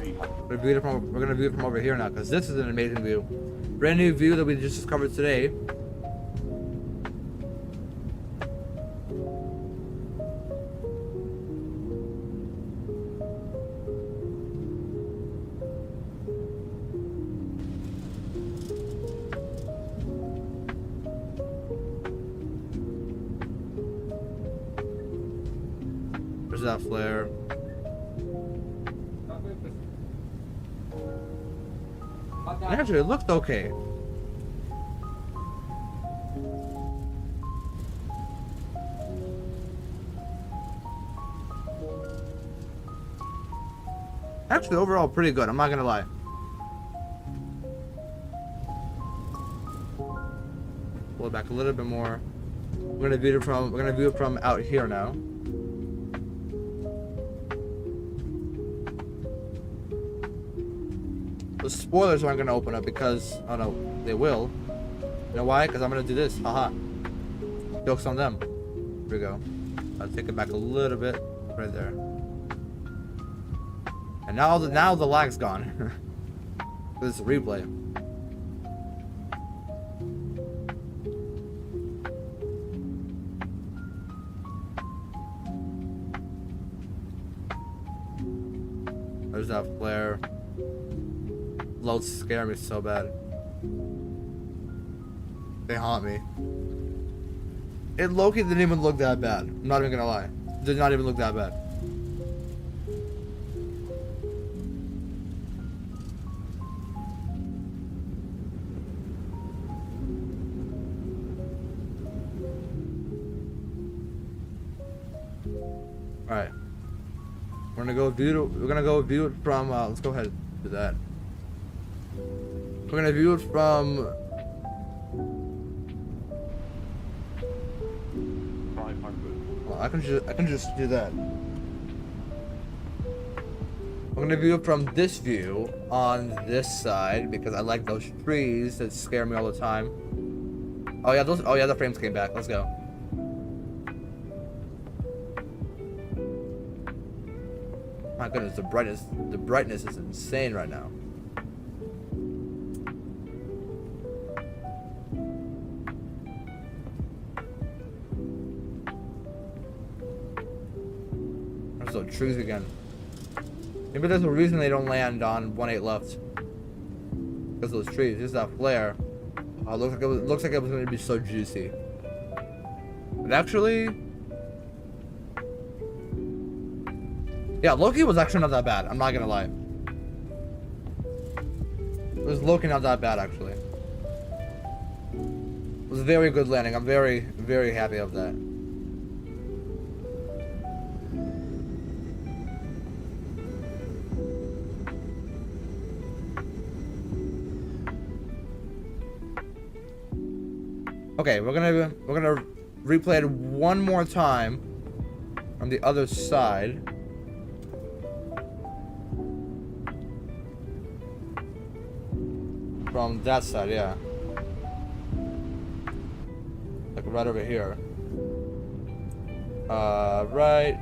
We're gonna view it from over here now, because this is an amazing view. Brand new view that we just discovered today. There's that flare. Actually, it looked okay. Actually, overall, pretty good. I'm not gonna lie. Pull it back a little bit more. We're gonna view it from out here now. The spoilers aren't gonna open up because, oh no, they will. You know why? Because I'm gonna do this. Haha. Jokes on them. Here we go. I'll take it back a little bit. Right there. And now the lag's gone. This is a replay. There's that flare. Loads scare me so bad. They haunt me. It low-key didn't even look that bad. I'm not even gonna lie. did not even look that bad. All right. We're gonna go view it from. Let's go ahead and do that. We're gonna view it from. 500. Well, I can just do that. I'm gonna view it from this view on this side because I like those trees that scare me all the time. Oh yeah, the frames came back. Let's go. My goodness, the brightness is insane right now. There's those trees again. Maybe there's a reason they don't land on 1-8 left. Because those trees, just that flare. Oh, looks like it was going to be so juicy. But actually, yeah, Loki was actually not that bad. I'm not gonna lie. It was Loki not that bad actually. It was a very good landing. I'm very, very happy of that. Okay, we're gonna replay it one more time on the other side. From that side, yeah. Like right over here. Right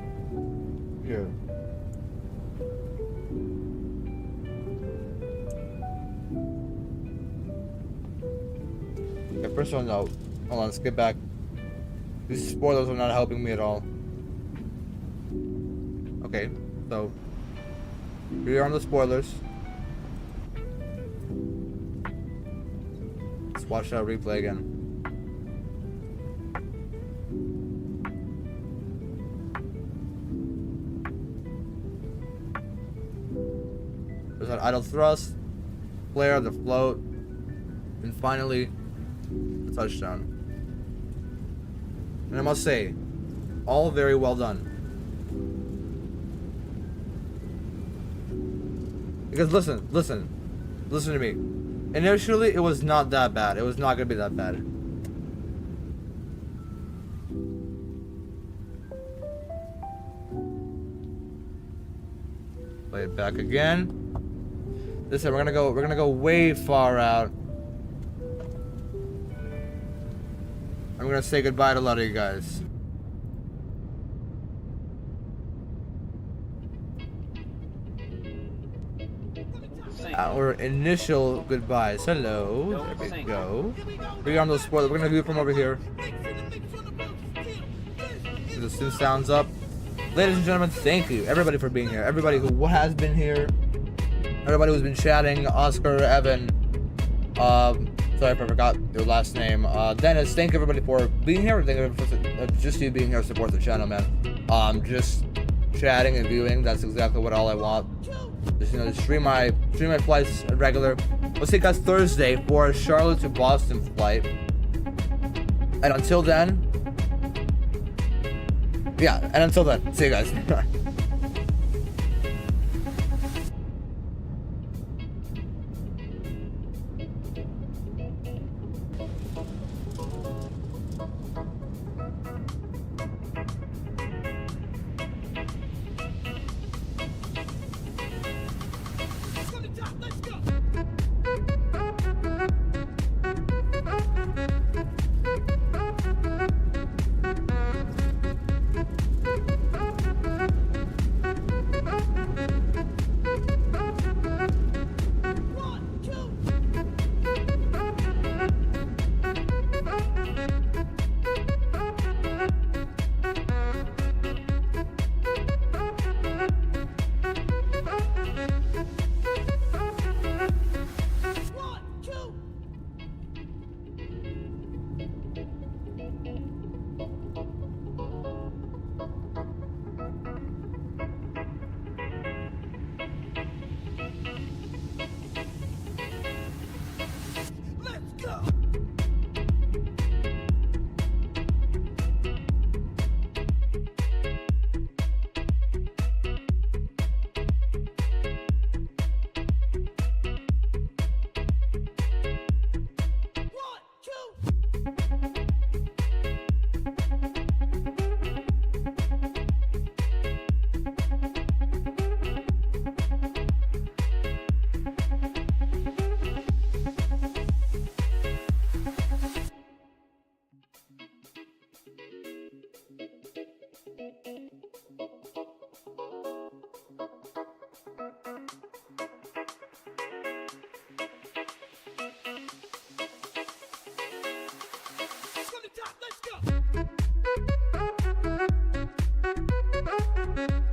here. Okay, first one, no. Hold on, let's get back. These spoilers are not helping me at all. Okay, so here are the spoilers. Let's watch that replay again. There's that idle thrust, flare, the float, and finally the touchdown. And I must say, all very well done. Because listen to me. Initially, it was not that bad. It was not gonna be that bad. Play it back again. This time we're gonna go way far out. I'm gonna say goodbye to a lot of you guys. Our initial goodbyes. Hello. There we go. We're on those spoilers. We're gonna view it from over here. The suit sounds up. Ladies and gentlemen, thank you everybody for being here. Everybody who has been here. Everybody who's been chatting. Oscar, Evan. Sorry if I forgot your last name. Dennis, thank everybody for being here. Thank you for just you being here to support the channel, man. Just chatting and viewing. That's exactly what all I want. Just, you know, stream my flights regular. We'll see you guys Thursday for a Charlotte to Boston flight. And until then, see you guys. Bye.